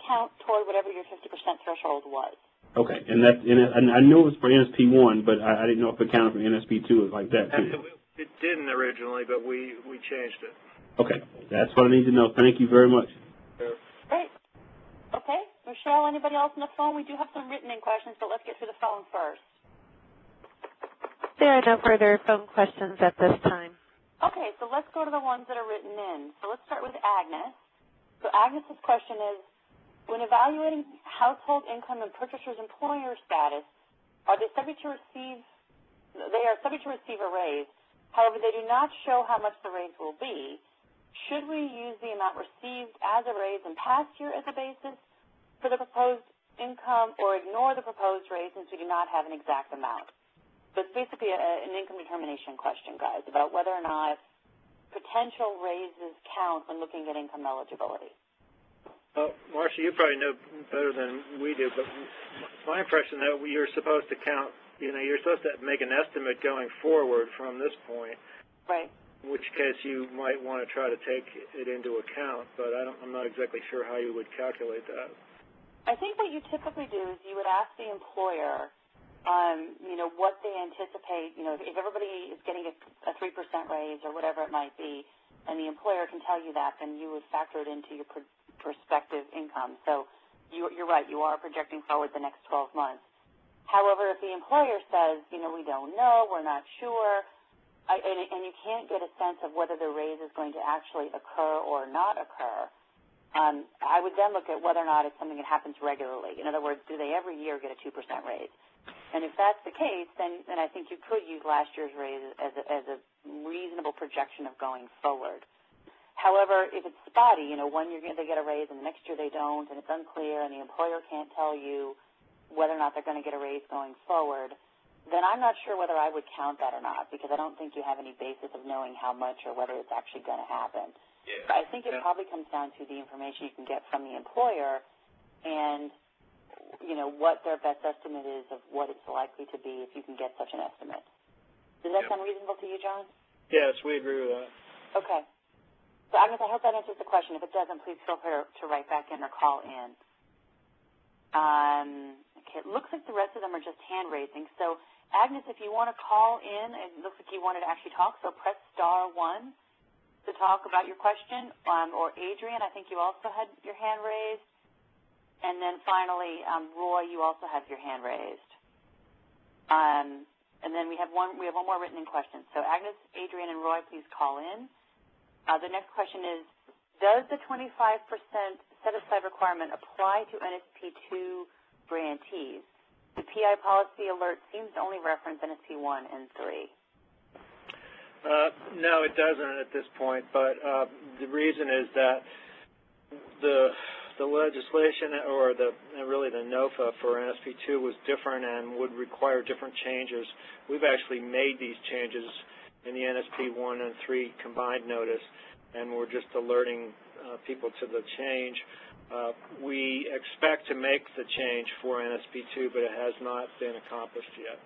count toward whatever your 50% threshold was. Okay, and I knew it was for NSP1, but I didn't know if it counted for NSP2 like that too. It didn't originally, but we changed it. Okay, that's what I need to know. Thank you very much. Great. Okay, Rochelle, anybody else on the phone? We do have some written-in questions, but let's get through the phone first. There are no further phone questions at this time. Okay, so let's go to the ones that are written in. So let's start with Agnes. So Agnes's question is, when evaluating household income and purchaser's employer status, they are subject to receive a raise. However, they do not show how much the raise will be. Should we use the amount received as a raise in past year as a basis for the proposed income, or ignore the proposed raise since we do not have an exact amount? So it's basically an income determination question, guys, about whether or not potential raises count when looking at income eligibility. Well, Marcia, you probably know better than we do, but my impression that you're supposed to count, you're supposed to make an estimate going forward from this point. Right. In which case you might want to try to take it into account, but I'm not exactly sure how you would calculate that. I think what you typically do is you would ask the employer, what they anticipate, if everybody is getting a 3% raise or whatever it might be, and the employer can tell you that, then you would factor it into your prospective income. So you're right, you are projecting forward the next 12 months. However, if the employer says, we don't know, we're not sure, and you can't get a sense of whether the raise is going to actually occur or not occur, I would then look at whether or not it's something that happens regularly. In other words, do they every year get a 2% raise? And if that's the case, then I think you could use last year's raise as a reasonable projection of going forward. However, if it's spotty, 1 year they get a raise and the next year they don't, and it's unclear, and the employer can't tell you whether or not they're going to get a raise going forward, then I'm not sure whether I would count that or not, because I don't think you have any basis of knowing how much or whether it's actually going to happen. Yeah. I think it probably comes down to the information you can get from the employer and, what their best estimate is of what it's likely to be if you can get such an estimate. Does that sound reasonable to you, John? Yes, we agree with that. Okay. So, Agnes, I hope that answers the question. If it doesn't, please feel free to write back in or call in. Okay, it looks like the rest of them are just hand raising. So, Agnes, if you want to call in, it looks like you wanted to actually talk, so press *1 to talk about your question. Or Adrian, I think you also had your hand raised. And then finally, Roy, you also have your hand raised. And then we have one more written-in question. So Agnes, Adrian, and Roy, please call in. The next question is, does the 25% set-aside requirement apply to NSP2 grantees? The PI policy alert seems to only reference NSP 1 and 3. No, it doesn't at this point, but the reason is that the legislation or really the NOFA for NSP2 was different and would require different changes. We've actually made these changes in the NSP 1 and 3 combined notice, and we're just alerting people to the change. We expect to make the change for NSP2, but it has not been accomplished yet.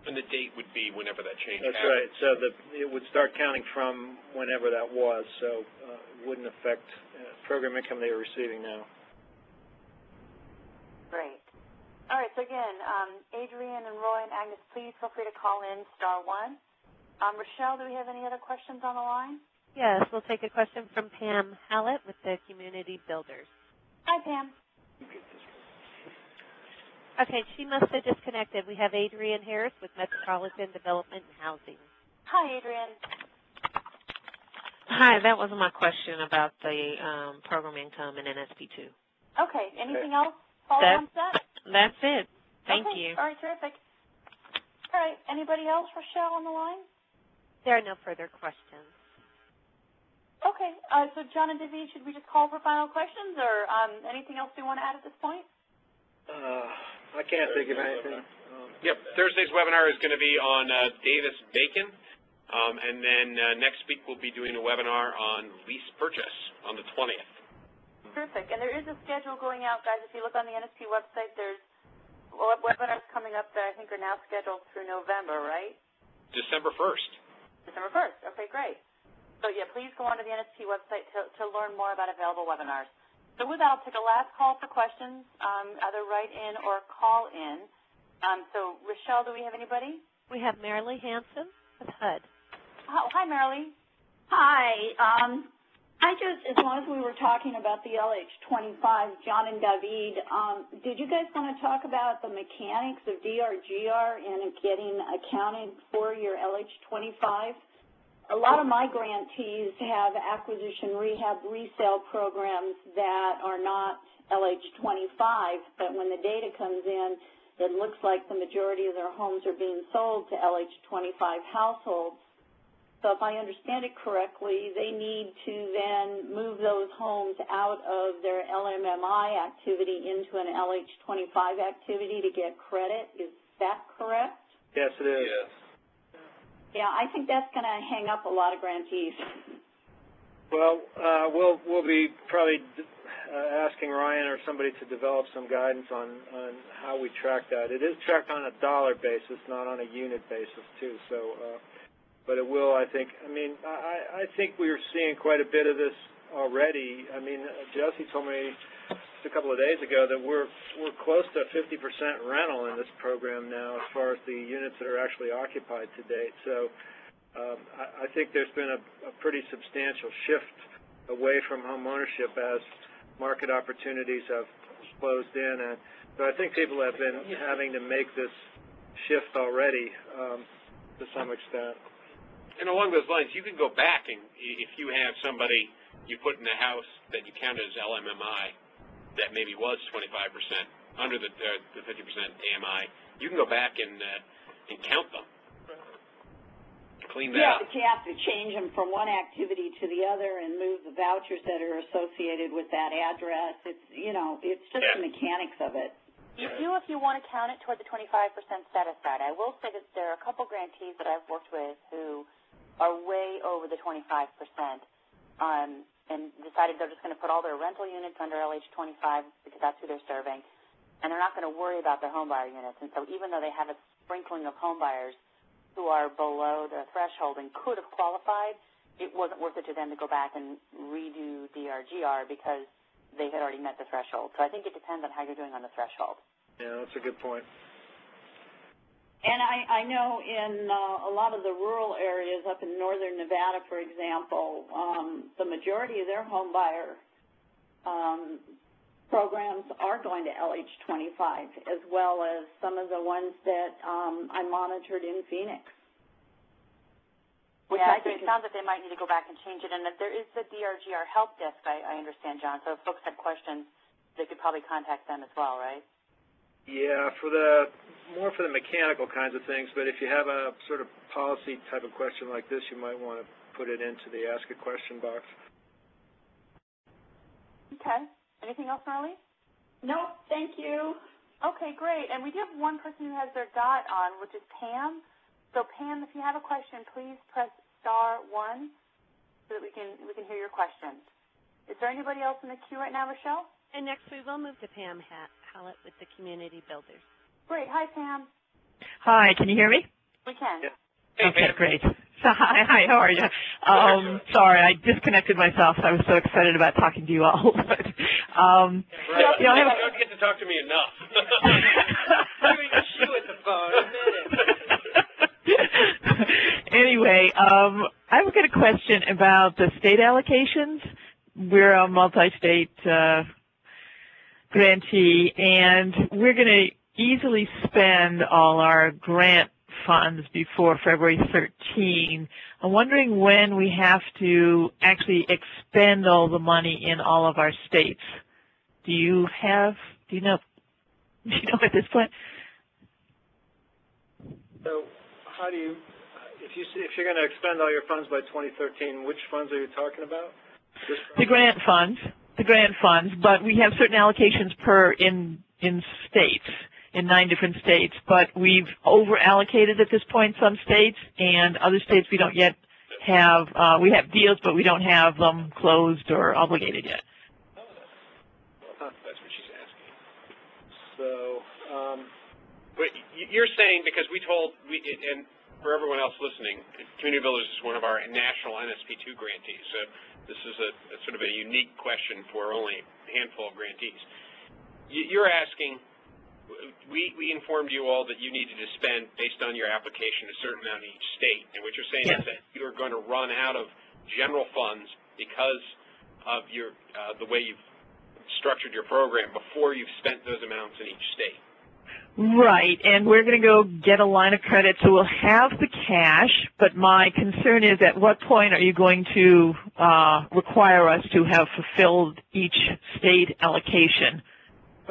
And the date would be whenever that change That's happened. right. So it would start counting from whenever that was, so it wouldn't affect program income they are receiving now. Great. All right, so again, Adrian and Roy and Agnes, please feel free to call in *1. Rochelle, do we have any other questions on the line? Yes, we'll take a question from Pam Hallett with the Community Builders. Hi, Pam. Okay, she must have disconnected. We have Adrian Harris with Metropolitan Development and Housing. Hi, Adrian. Hi, that was my question about the program income in NSP2. Okay, anything else? Follow-on set? That's it. Thank you. All right, terrific. All right, anybody else, Rochelle, on the line? There are no further questions. Okay, so John and David, should we just call for final questions, or anything else you want to add at this point? I can't think of anything. Yep, Thursday's webinar is going to be on Davis-Bacon, and then next week we'll be doing a webinar on lease purchase on the 20th. Terrific, and there is a schedule going out, guys. If you look on the NSP website, there's webinars coming up that I think are now scheduled through November, right? December 1st. December 1st, okay, great. So yeah, please go onto the NSP website to learn more about available webinars. So with that, I'll take a last call for questions, either write in or call in. So Rochelle, do we have anybody? We have Marilee Hanson with HUD. Hi, Marilee. Hi. As long as we were talking about the LH25, John and David, did you guys want to talk about the mechanics of DRGR and getting accounted for your LH25? A lot of my grantees have acquisition, rehab, resale programs that are not LH25, but when the data comes in, it looks like the majority of their homes are being sold to LH25 households. So if I understand it correctly, they need to then move those homes out of their LMMI activity into an LH25 activity to get credit. Is that correct? Yes, it is. Yes. Yeah, I think that's going to hang up a lot of grantees. Well, we'll be probably asking Ryan or somebody to develop some guidance on how we track that. It is tracked on a dollar basis, not on a unit basis, too. So, but it will, I think. I mean, I think we are seeing quite a bit of this already. I mean, Jesse told me just a couple of days ago that we're close to 50% rental in this program now as far as the units that are actually occupied to date. So I think there's been a pretty substantial shift away from home ownership as market opportunities have closed in. And so I think people have been having to make this shift already to some extent. And along those lines, you can go back and if you have somebody you put in the house that you counted as LMMI that maybe was 25% under the 50% AMI, you can go back and count them. Clean that up. Yeah, but you have to change them from one activity to the other and move the vouchers that are associated with that address. It's, it's just the mechanics of it. You do if you want to count it toward the 25% set aside. I will say that there are a couple grantees that I've worked with who are way over the 25%. And decided they're just going to put all their rental units under LH25 because that's who they're serving, and they're not going to worry about their homebuyer units. And so even though they have a sprinkling of homebuyers who are below the threshold and could have qualified, it wasn't worth it to them to go back and redo DRGR because they had already met the threshold. So I think it depends on how you're doing on the threshold. Yeah, that's a good point. And I know in a lot of the rural areas up in northern Nevada, for example, the majority of their home buyer programs are going to LH25, as well as some of the ones that I monitored in Phoenix. Yeah, it sounds like they might need to go back and change it. And there is the DRGR help desk, I understand, John. So if folks had questions, they could probably contact them as well, right? Yeah, more for the mechanical kinds of things, but if you have a sort of policy type of question like this, you might want to put it into the Ask a Question box. Okay. Anything else, Marlene? No, thank you. Okay, great. And we do have one person who has their dot on, which is Pam. So Pam, if you have a question, please press *1 so that we can hear your questions. Is there anybody else in the queue right now, Rochelle? And next we will move to Pam Hallett with the Community Builders. Great. Hi, Pam. Hi, can you hear me? We can. Yeah. Okay, great. So, hi, how are you? Sorry, I disconnected myself. I was so excited about talking to you all. But, you don't get to talk to me enough. She with the phone. Anyway, I've got a question about the state allocations. We're a multi-state grantee, and we're going to easily spend all our grant funds before February 13. I'm wondering when we have to actually expend all the money in all of our states. Do you know at this point? So how do you, if you're going to expend all your funds by 2013, which funds are you talking about? The grant funds, but we have certain allocations in states, in 9 different states, but we've over-allocated at this point some states, and other states we don't yet have, we have deals, but we don't have them closed or obligated yet. That's what she's asking. So, but you're saying, because and for everyone else listening, Community Builders is one of our national NSP2 grantees, so this is a sort of a unique question for only a handful of grantees. You're asking, we informed you all that you needed to spend, based on your application, a certain amount in each state, and what you're saying is that you're going to run out of general funds because of the way you've structured your program before you've spent those amounts in each state. Right, and we're going to go get a line of credit, so we'll have the cash, but my concern is at what point are you going to require us to have fulfilled each state allocation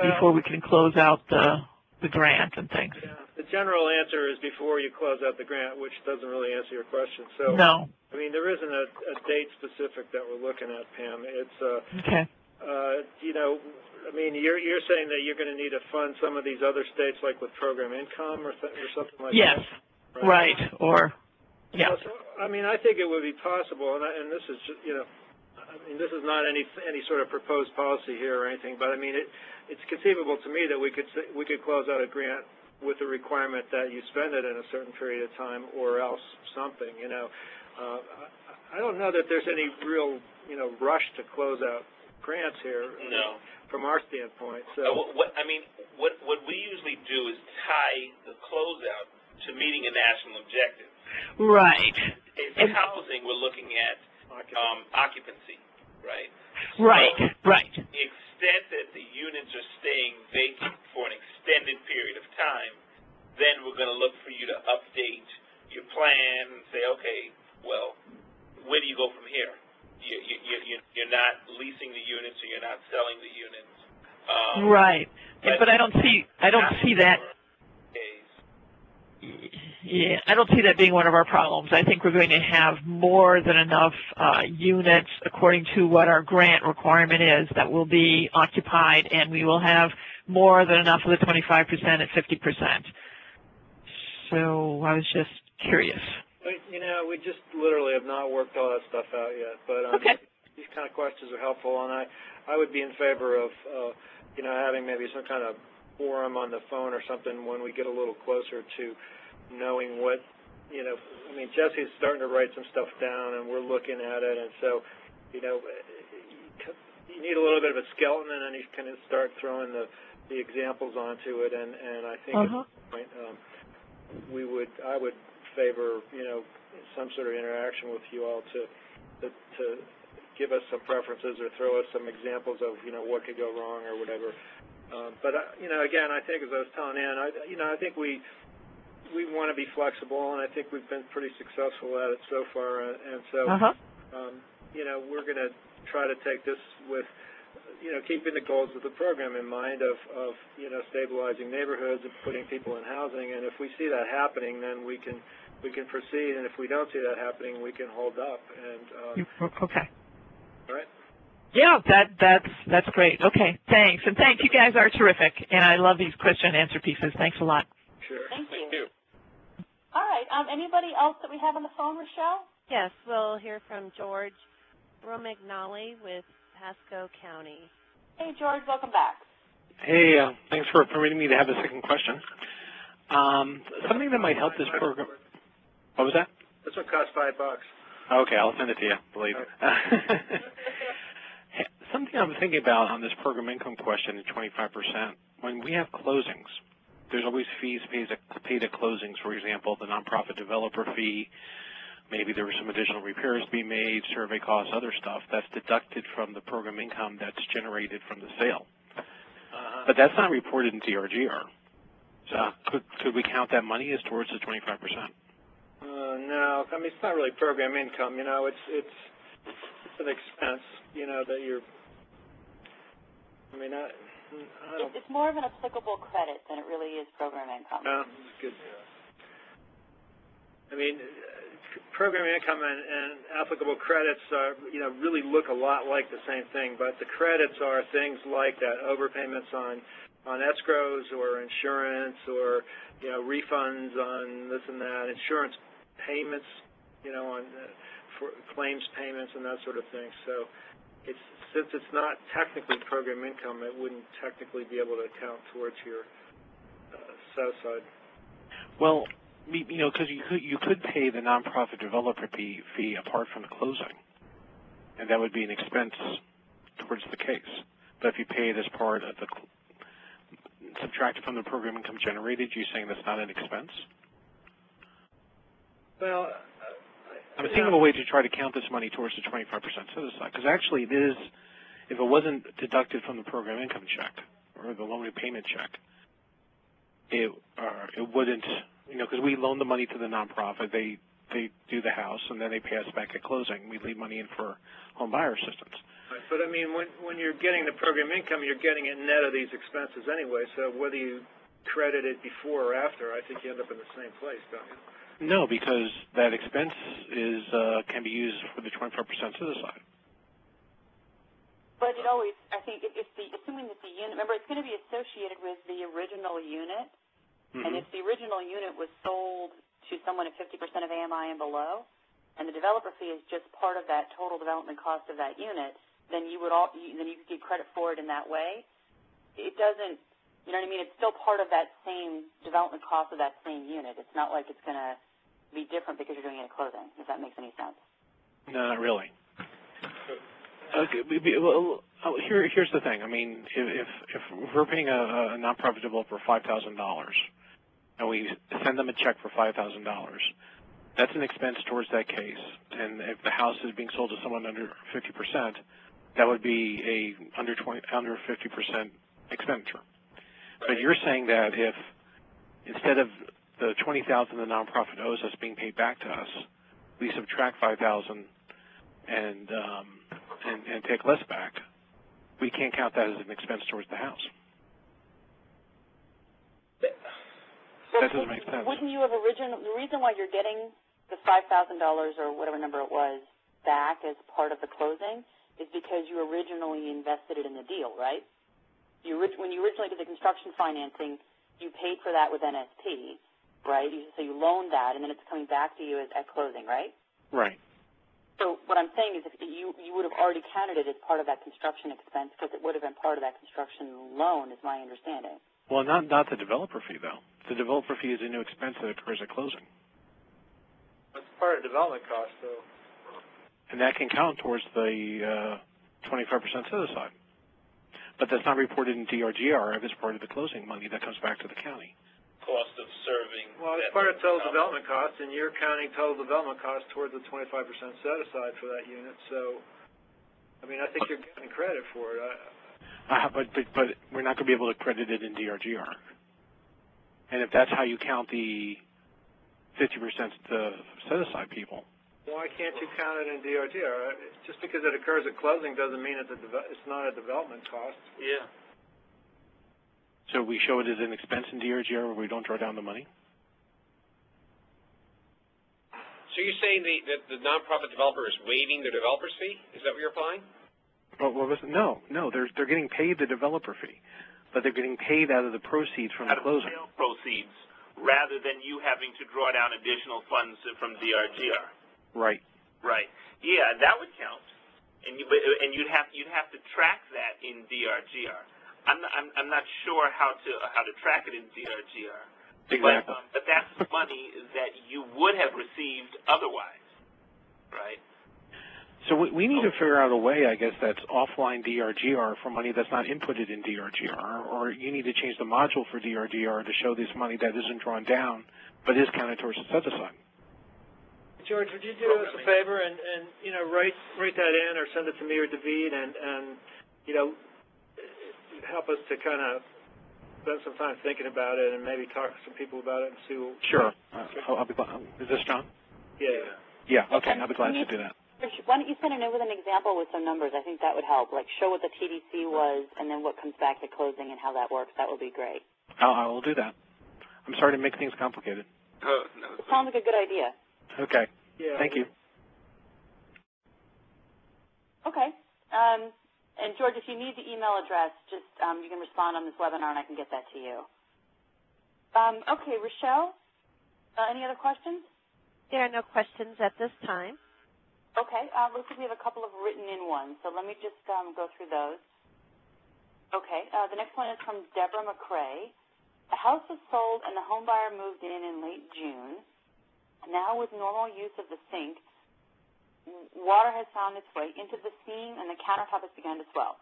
before we can close out the grant and things? Yeah. The general answer is before you close out the grant, which doesn't really answer your question. So, no. I mean, there isn't a date specific that we're looking at, Pam. It's, okay. I mean, you're saying that you're going to need to fund some of these other states, like with program income or something like that? Yes, right. Or, yeah. So, I mean, I think it would be possible, and this is just, I mean, this is not any sort of proposed policy here or anything, but I mean, it's conceivable to me that we could close out a grant with the requirement that you spend it in a certain period of time, or else something. I don't know that there's any real rush to close out grants here. No. From our standpoint. So what we usually do is tie the closeout to meeting a national objective. Right. In housing, we're looking at occupancy, right? Right, right. To the extent that the units are staying vacant for an extended period of time, then we're going to look for you to update your plan and say, okay, well, where do you go from here? You're not leasing the units, or you're not selling the units. Right, but I don't see that. Yeah, I don't see that being one of our problems. I think we're going to have more than enough units, according to what our grant requirement is, that will be occupied, and we will have more than enough of the 25% at 50%. So I was just curious. We just literally have not worked all that stuff out yet. But these kind of questions are helpful, and I would be in favor of, having maybe some kind of forum on the phone or something when we get a little closer to knowing what, I mean, Jesse's starting to write some stuff down, and we're looking at it, and so, you need a little bit of a skeleton, and then you can start throwing the examples onto it, and I think at this point, I would favor, some sort of interaction with you all to give us some preferences or throw us some examples of, what could go wrong or whatever. But again, I think as I was telling Ann, I think we want to be flexible, and I think we've been pretty successful at it so far. And so, we're going to try to take this with, keeping the goals of the program in mind of stabilizing neighborhoods and putting people in housing. And if we see that happening, then we can proceed. And if we don't see that happening, we can hold up. And okay. All right. Yeah, that's great. Okay, thanks. And thanks. You guys are terrific. And I love these question and answer pieces. Thanks a lot. Sure. Thank you. All right. Anybody else that we have on the phone, Rochelle? Yes, we'll hear from George Romagnoli with Pasco County. Hey, George. Welcome back. Hey, thanks for permitting me to have a second question. Something that might help this program. What was that? This one costs $5. Okay, I'll send it to you. Believe it. Something I'm thinking about on this program income question at 25%, when we have closings, there's always fees paid at closings, for example, the nonprofit developer fee, maybe there were some additional repairs to be made, survey costs, other stuff that's deducted from the program income that's generated from the sale. But that's not reported in DRGR. So could we count that money as towards the 25%? No, I mean, it's not really program income. It's an expense, that you're, I don't. It's more of an applicable credit than it really is program income. Good. I mean, program income and applicable credits are, really look a lot like the same thing, but the credits are things like that, overpayments on escrows or insurance or, refunds on this and that, insurance payments, on for claims payments and that sort of thing. So since it's not technically program income, it wouldn't technically be able to count towards your set-aside. Well, because you could pay the nonprofit developer fee apart from the closing, and that would be an expense towards the case. But if you pay it as part of the subtracted from the program income generated, you're saying that's not an expense? Well, I'm thinking of a way to try to count this money towards the 25% set-aside, because actually it is, if it wasn't deducted from the program income check or the loan repayment check, it wouldn't, because we loan the money to the nonprofit, they do the house, and then they pay us back at closing. We leave money in for home buyer assistance. Right. But, I mean, when you're getting the program income, you're getting it net of these expenses anyway, so whether you credit it before or after, I think you end up in the same place, don't you? No, because that expense can be used for the 25% set-aside. But it always, I think, assuming that the unit, remember, it's going to be associated with the original unit, and if the original unit was sold to someone at 50% of AMI and below, and the developer fee is just part of that total development cost of that unit, then you could get credit for it in that way. It doesn't, you know what I mean? It's still part of that same development cost of that same unit. It's not like it's going to be different because you're doing it at closing, if that makes any sense. No, not really. Okay, well, here's the thing. I mean, if we're paying a nonprofit developer $5,000 and we send them a check for $5,000, that's an expense towards that case. And if the house is being sold to someone under 50%, that would be a under 50% expenditure. But you're saying that if instead of the $20,000 the nonprofit owes us being paid back to us, we subtract $5,000 and take less back, we can't count that as an expense towards the house. That doesn't make sense. Wouldn't you have the reason why you're getting the $5,000 or whatever number it was back as part of the closing is because you originally invested it in the deal, right? When you originally did the construction financing, you paid for that with NSP, right? So you loaned that, and then it's coming back to you at closing, right? Right. So what I'm saying is if you would have already counted it as part of that construction expense because it would have been part of that construction loan is my understanding. Well, not the developer fee, though. The developer fee is a new expense that occurs at closing. That's part of development cost, though. And that can count towards the 25% set-aside. But that's not reported in DRGR if it's part of the closing money that comes back to the county. Cost of serving. Well, it's part of total development cost, and you're counting total development cost towards the 25% set-aside for that unit. So I mean, I think you're getting credit for it. But we're not going to be able to credit it in DRGR. And if that's how you count the 50% set-aside people. Why can't you count it in DRGR? Just because it occurs at closing doesn't mean it's not a development cost. Yeah. So we show it as an expense in DRGR where we don't draw down the money? So you're saying that the nonprofit developer is waiving the developer's fee? Is that what you're implying? No. They're getting paid the developer fee, but they're getting paid out of the proceeds from the closing. Out of sale proceeds, rather than you having to draw down additional funds from DRGR. Right. Right. Yeah, that would count, and you'd have to track that in DRGR. I'm not sure how to track it in DRGR. Exactly. But that's money that you would have received otherwise, right? So we need to figure out a way, I guess, that's offline DRGR for money that's not inputted in DRGR, or you need to change the module for DRGR to show this money that isn't drawn down but is counted towards the set-aside. George, would you do us a favor and write that in or send it to me or David and help us to kind of spend some time thinking about it and maybe talk to some people about it and see what... Sure. I'll be glad. Is this John? Yeah. Yeah, okay. I'll be glad to do that. Why don't you send a note with an example with some numbers? I think that would help. Like show what the TDC was and then what comes back at closing and how that works. That would be great. I will do that. I'm sorry to make things complicated. Oh, no. It sounds like a good idea. Okay. Yeah. Thank you. Okay. And George, if you need the email address, just you can respond on this webinar and I can get that to you. Okay, Rochelle, any other questions? There are no questions at this time. Okay, looks like we have a couple of written-in ones, so let me just go through those. Okay, the next one is from Deborah McCrae. The house was sold and the home buyer moved in late June. Now, with normal use of the sink, water has found its way into the seam and the countertop has begun to swell.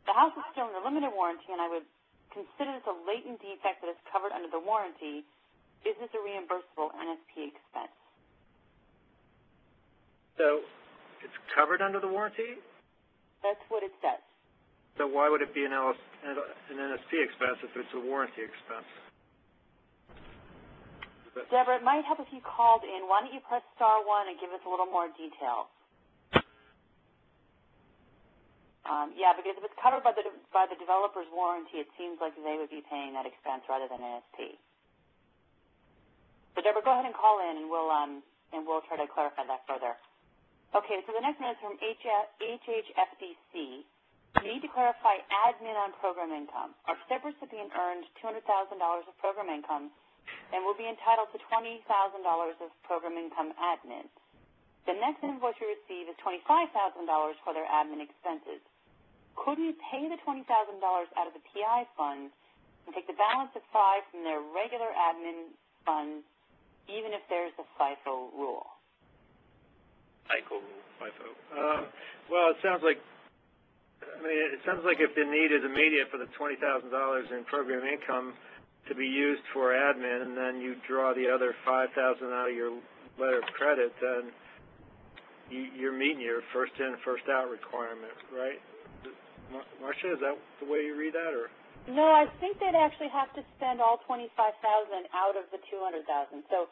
The house is still under limited warranty, and I would consider this a latent defect that is covered under the warranty. Is this a reimbursable NSP expense? So it's covered under the warranty? That's what it says. So why would it be an NSP expense if it's a warranty expense? Deborah, it might help if you called in. Why don't you press *1 and give us a little more detail? Yeah, because if it's covered by the developer's warranty, it seems like they would be paying that expense rather than NSP. So Deborah, go ahead and call in, and we'll try to clarify that further. Okay, so the next one is from HHFDC. We need to clarify admin on program income. Our STEP recipient earned $200,000 of program income and will be entitled to $20,000 of program income admin. The next invoice we receive is $25,000 for their admin expenses. Could we pay the $20,000 out of the PI funds and take the balance of $5,000 from their regular admin funds, even if there's a FIFO rule? FIFO. Well, it sounds like if the need is immediate for the $20,000 in program income to be used for admin, and then you draw the other $5,000 out of your letter of credit, then you're meeting your first in, first out requirement, right? Marcia, is that the way you read that, or? No, I think they'd actually have to spend all $25,000 out of the $200,000. So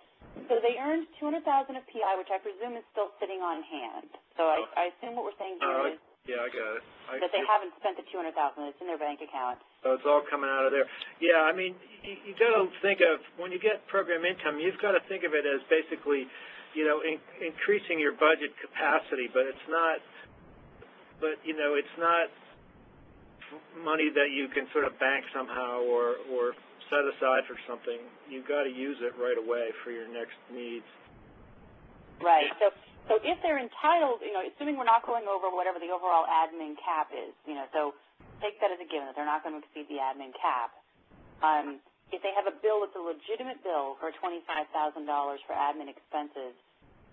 they earned $200,000 of PI, which I presume is still sitting on hand. So I assume what we're saying here is yeah, I got it. That they haven't spent the $200,000. It's in their bank account. So it's all coming out of there. Yeah, I mean, you got to think of, when you get program income, you've got to think of it as basically, increasing your budget capacity, but it's not money that you can sort of bank somehow or set aside for something. You've got to use it right away for your next needs. Right. So if they're entitled, assuming we're not going over whatever the overall admin cap is, so take that as a given that they're not going to exceed the admin cap. If they have a bill that's a legitimate bill for $25,000 for admin expenses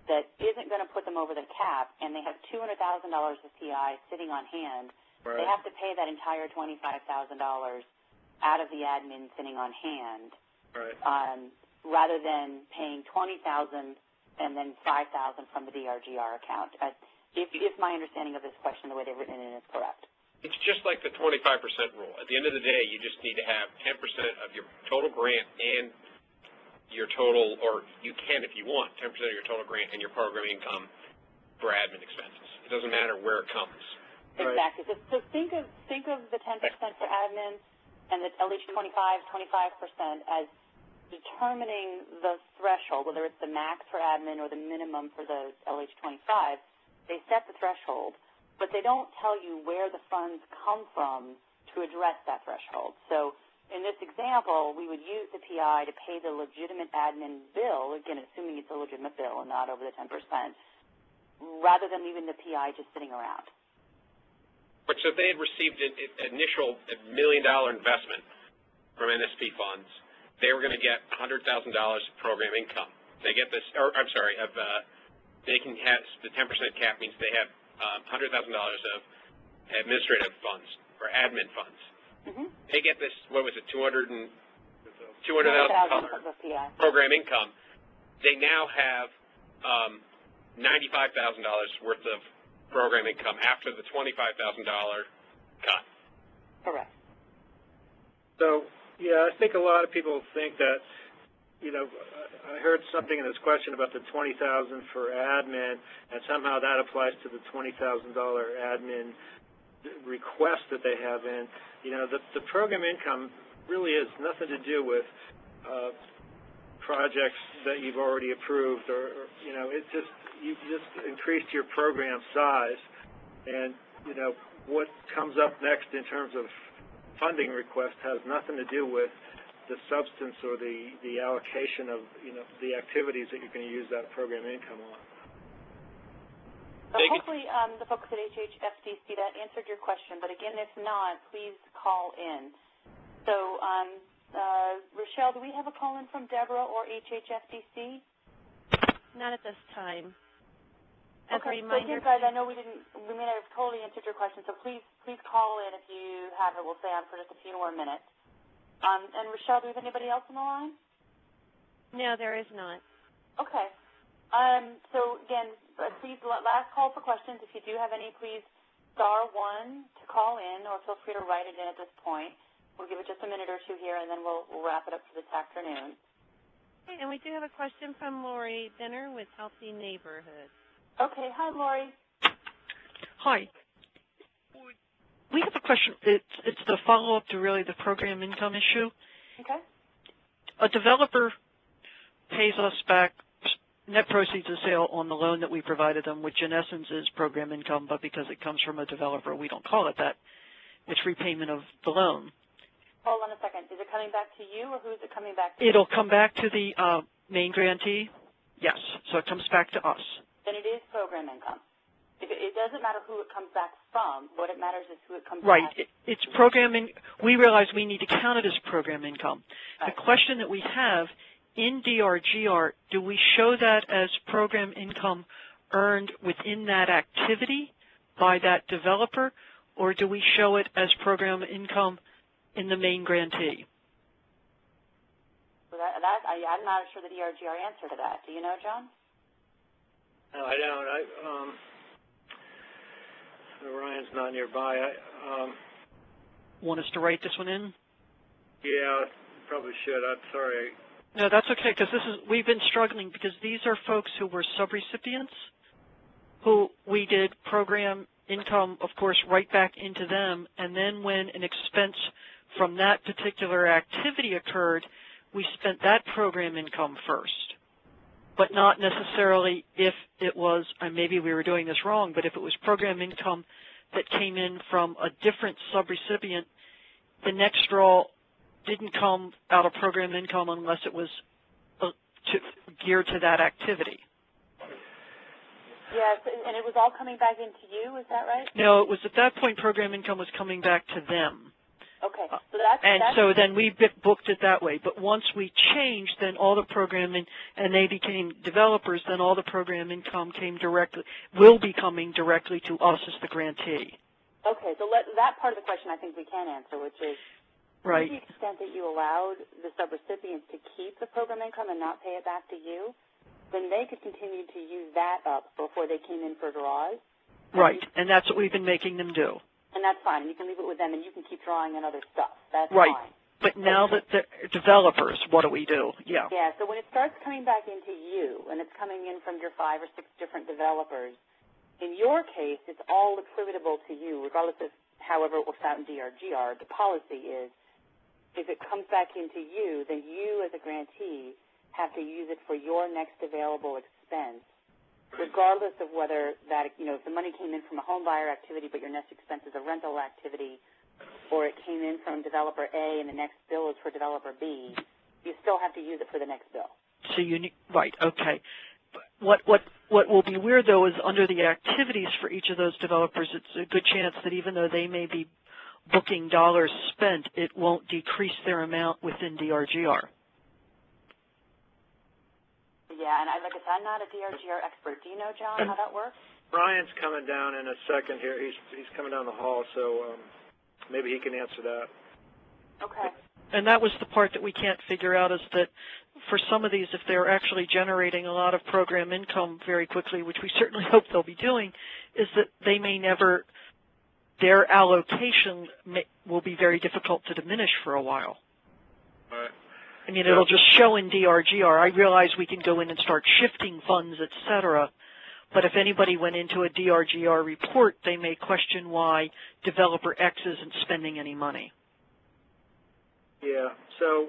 that isn't going to put them over the cap, and they have $200,000 of PI sitting on hand, right, they have to pay that entire $25,000 out of the admin sitting on hand, right, rather than paying $20,000 and then $5,000 from the DRGR account. if my understanding of this question, the way they've written it in, is correct. It's just like the 25% rule. At the end of the day, you just need to have 10% of your total grant and your total, or you can if you want, 10% of your total grant and your program income for admin expenses. It doesn't matter where it comes. Exactly. So think of the 10% for admin and the LH25, 25% as determining the threshold, whether it's the max for admin or the minimum for the LH25. They set the threshold, but they don't tell you where the funds come from to address that threshold. So in this example, we would use the PI to pay the legitimate admin bill, again, assuming it's a legitimate bill and not over the 10%, rather than leaving the PI just sitting around. But so they had received an initial $1 million investment from NSP funds. They were going to get $100,000 of program income. They get this, or I'm sorry, they can have the 10% cap means they have $100,000 of administrative funds or admin funds. Mm-hmm. They get this, what was it, $200,000 program income. They now have $95,000 worth of program income after the $25,000 cut. Correct. So, yeah, I think a lot of people think that, I heard something in this question about the $20,000 for admin, and somehow that applies to the $20,000 admin request that they have in. The program income really has nothing to do with projects that you've already approved, or it's just you've just increased your program size, and what comes up next in terms of funding request has nothing to do with the substance or the allocation of the activities that you're going to use that program income on. So hopefully the folks at HHFDC, that answered your question, but again, if not, please call in. So Rochelle, do we have a call in from Deborah or HHFDC? Not at this time. As a reminder, so again, guys, I know we may not have totally answered your question, so please call in if you have it. We'll stay on for just a few more minutes. And Rochelle, do we have anybody else on the line? No, there is not. Okay. So again, please, last call for questions. If you do have any, please *1 to call in, or feel free to write it in at this point. We'll give it just a minute or two here, and then we'll wrap it up for this afternoon. Okay, and we do have a question from Lori Dinner with Healthy Neighborhood. Okay. Hi, Lori. Hi. We have a question. It's the follow-up to really the program income issue. Okay. A developer pays us back net proceeds of sale on the loan that we provided them, which in essence is program income, but because it comes from a developer, we don't call it that. It's repayment of the loan. Hold on a second. Is it coming back to you, or who is it coming back to? It'll come back to the main grantee. Yes. So it comes back to us. Then it is program income. It doesn't matter who it comes back from. What it matters is who it comes back. Right. It's program. We realize we need to count it as program income. Right. The question that we have in DRGR, do we show that as program income earned within that activity by that developer, or do we show it as program income in the main grantee? So I'm not sure the DRGR answer to that. Do you know, John? No, I don't. Ryan's not nearby. Want us to write this one in? Yeah, probably should. I'm sorry. No, that's okay, because we've been struggling because these are folks who were subrecipients who we did program income, of course, right back into them, and then when an expense from that particular activity occurred, we spent that program income first, but not necessarily if it was, and maybe we were doing this wrong, but if it was program income that came in from a different subrecipient, the next draw didn't come out of program income unless it was geared to that activity. Yes, and it was all coming back into you, is that right? No, it was at that point program income was coming back to them. Okay, so so then we booked it that way. But once we changed, then all the programming, and they became developers, then all the program income will be coming directly to us as the grantee. Okay, so that part of the question I think we can answer, which is, right. To the extent that you allowed the subrecipients to keep the program income and not pay it back to you, then they could continue to use that up before they came in for draws. Right, and that's what we've been making them do. And that's fine. And you can leave it with them, and you can keep drawing in other stuff. That's right. fine. But now that they're developers, what do we do? Yeah. Yeah, so when it starts coming back into you, and it's coming in from your 5 or 6 different developers, in your case, it's all attributable to you, regardless of however it works out in DRGR. The policy is, if it comes back into you, then you as a grantee have to use it for your next available expense, regardless of whether that, if the money came in from a home buyer activity, but your next expense is a rental activity, or it came in from developer A and the next bill is for developer B, you still have to use it for the next bill. So you need, right, okay. What will be weird, though, is under the activities for each of those developers, it's a good chance that even though they may be booking dollars spent, it won't decrease their amount within DRGR. Yeah, and like I said, I'm not a DRGR expert. Do you know, John, how that works? Ryan's coming down in a second here. He's coming down the hall, so maybe he can answer that. Okay. And that was the part that we can't figure out, is that for some of these, if they're actually generating a lot of program income very quickly, which we certainly hope they'll be doing, is that they may never, their allocation will be very difficult to diminish for a while. Right. I mean, it'll just show in DRGR. I realize we can go in and start shifting funds, et cetera, but if anybody went into a DRGR report, they may question why developer X isn't spending any money. Yeah, so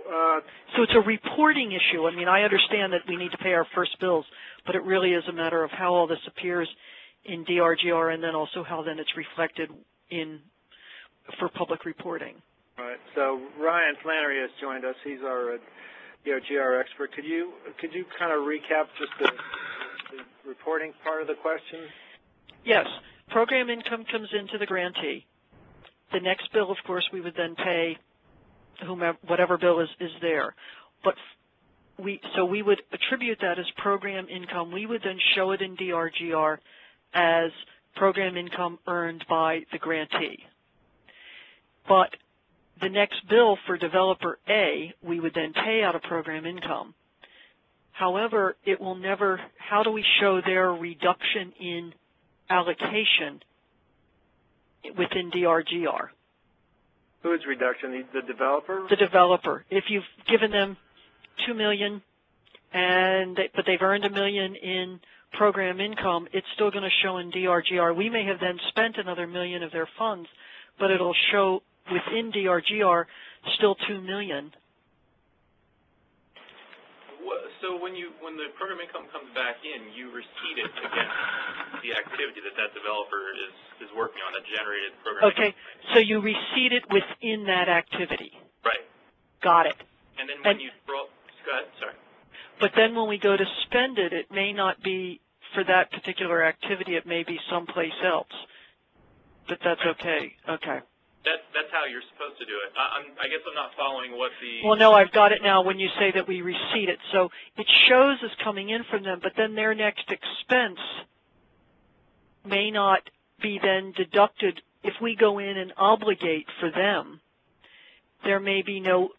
it's a reporting issue. I mean, I understand that we need to pay our first bills, but it really is a matter of how all this appears in DRGR and then also how then it's reflected for public reporting. Right. So Ryan Flannery has joined us. He's our DRGR expert. Could you kind of recap just the reporting part of the question? Yes. Program income comes into the grantee. The next bill, of course, we would then pay whatever bill is there. But so we would attribute that as program income. We would then show it in DRGR as program income earned by the grantee. But the next bill for developer A, we would then pay out of program income. However, it will never, how do we show their reduction in allocation within DRGR? Whose reduction? The developer? The developer. If you've given them $2 million, but they've earned $1 million in program income, it's still going to show in DRGR. We may have then spent another $1 million of their funds, but it'll show within DRGR still $2 million. So when the program income comes back in, you receipt it against the activity that developer is working on, that generated program income. So you receipt it within that activity. Right. Got it. And then when you roll, go ahead, sorry. But then when we go to spend it, it may not be for that particular activity. It may be someplace else. But that's okay. Okay. That's how you're supposed to do it. I guess I'm not following what the... Well, no, I've got it now when you say that we receipt it. So it shows as coming in from them, but then their next expense may not be then deducted. If we go in and obligate for them, there may be no...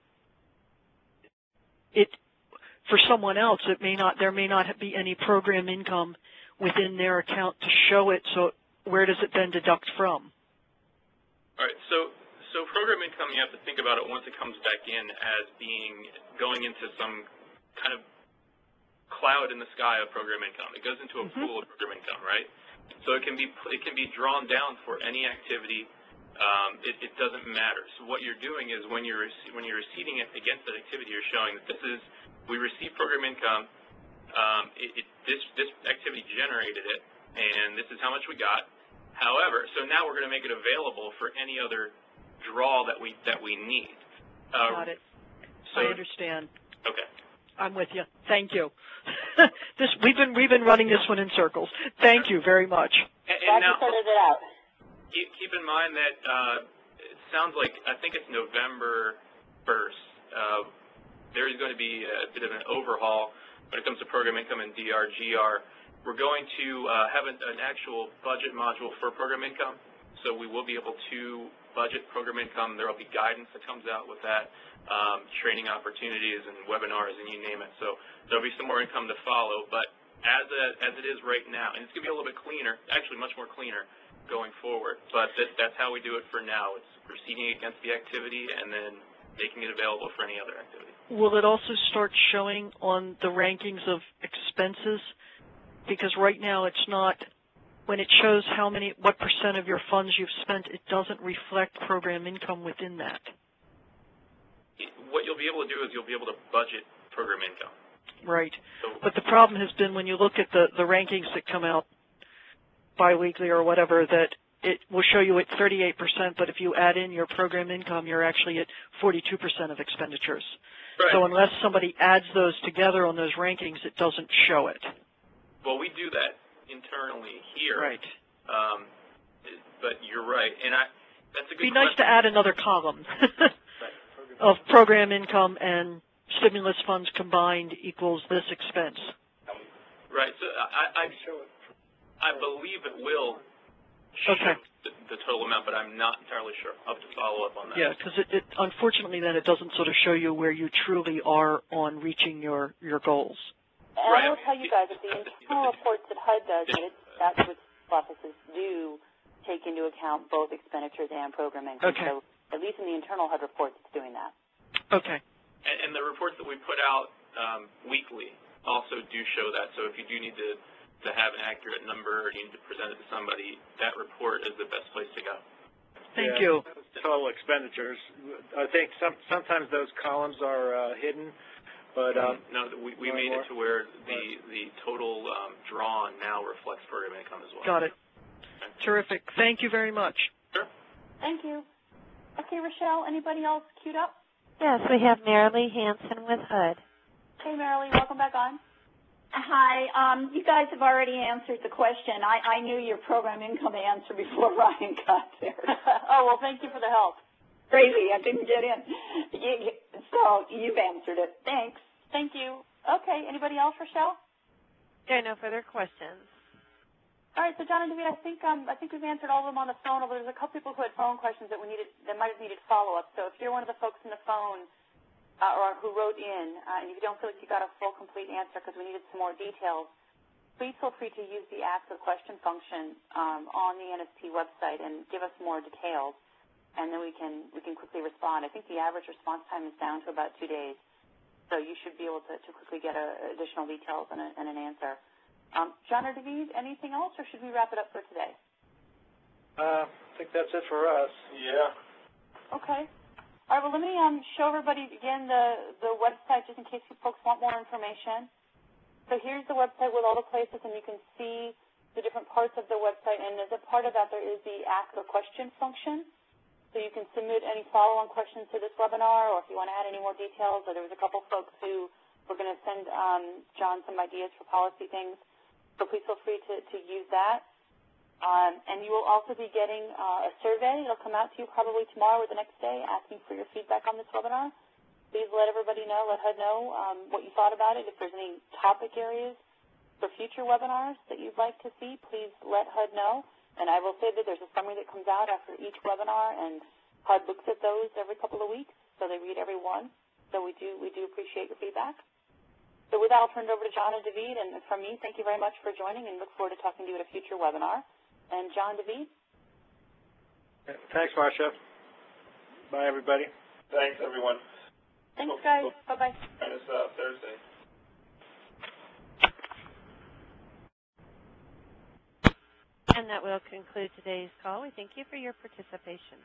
For someone else, there may not be any program income within their account to show it, so where does it then deduct from? All right, so program income, you have to think about it once it comes back in as going into some kind of cloud in the sky of program income. It goes into a pool of program income, right? So it can be drawn down for any activity. It doesn't matter. So what you're doing is when you're receiving it against that activity, you're showing that we receive program income. This activity generated it, and this is how much we got. However, so now we're going to make it available for any other draw that we need. Got it. I understand. Okay. I'm with you. Thank you. We've been running this one in circles. Thank you very much. And now, you sorted it out. Keep in mind that it sounds like, I think it's November 1st, there is going to be a bit of an overhaul when it comes to program income and DRGR. We're going to have an actual budget module for program income, so we will be able to budget program income. There will be guidance that comes out with that, training opportunities and webinars and you name it. So there will be some more income to follow, but as it is right now, and it's going to be a little bit cleaner, actually much more cleaner going forward. But that's how we do it for now. It's proceeding against the activity and then making it available for any other activity. Will it also start showing on the rankings of expenses? Because right now it's not, when it shows what % of your funds you've spent, it doesn't reflect program income within that. What you'll be able to do is you'll be able to budget program income. Right. But the problem has been when you look at the rankings that come out biweekly or whatever, that it will show you at 38%, but if you add in your program income, you're actually at 42% of expenditures. Right. So unless somebody adds those together on those rankings, it doesn't show it. Well, we do that internally here. Right. But you're right, and that's a good It'd be nice question. to add another column of program income and stimulus funds combined equals this expense. Right. So I believe it will show the total amount, but I'm not entirely sure. I'll have to follow up on that. Yeah, because it unfortunately then it doesn't sort of show you where you truly are on reaching your goals. And I will tell you guys that the internal reports that HUD does, that's what offices do take into account both expenditures and program income. Okay. So at least in the internal HUD reports, it's doing that. Okay. And the reports that we put out weekly also do show that. So if you do need to have an accurate number or you need to present it to somebody, that report is the best place to go. Thank you. Total expenditures. I think sometimes those columns are hidden. But no, we made it to where the total drawn now reflects program income as well. Got it. Terrific. Thank you very much. Sure. Thank you. Okay, Rochelle, anybody else queued up? Yes, we have Marilee Hansen with HUD. Hey, Marilee, welcome back on. Hi. You guys have already answered the question. I knew your program income answer before Ryan got there. Oh, well, thank you for the help. Crazy, I didn't get in. So you've answered it. Thanks. Thank you. Okay, anybody else, Rochelle? There are no further questions. All right, so John and David, I think we've answered all of them on the phone, although there's a couple people who had phone questions that might have needed follow-up. So if you're one of the folks on the phone or who wrote in and you don't feel like you got a full, complete answer because we needed some more details, please feel free to use the Ask a Question function on the NSP website and give us more details, and then we can quickly respond. I think the average response time is down to about 2 days. So you should be able to quickly get additional details and an answer. John or David, anything else, or should we wrap it up for today? I think that's it for us. Yeah. Okay. All right, well, let me show everybody, again, the website, just in case you folks want more information. So here's the website with all the places, and you can see the different parts of the website. And as a part of that, there is the Ask a Question function. So you can submit any follow-on questions to this webinar, or if you want to add any more details, or there was a couple folks who were going to send John some ideas for policy things. So please feel free to use that. And you will also be getting a survey. It'll come out to you probably tomorrow or the next day asking for your feedback on this webinar. Please let everybody know, let HUD know what you thought about it. If there's any topic areas for future webinars that you'd like to see, please let HUD know. And I will say that there's a summary that comes out after each webinar, and HUD looks at those every couple of weeks, so they read every one. So we do appreciate your feedback. So with that, I'll turn it over to John and David. And from me, thank you very much for joining, and look forward to talking to you at a future webinar. And John, David? Thanks, Marcia. Bye, everybody. Thanks, everyone. Thanks, guys. Bye-bye. It's Thursday. And that will conclude today's call. We thank you for your participation.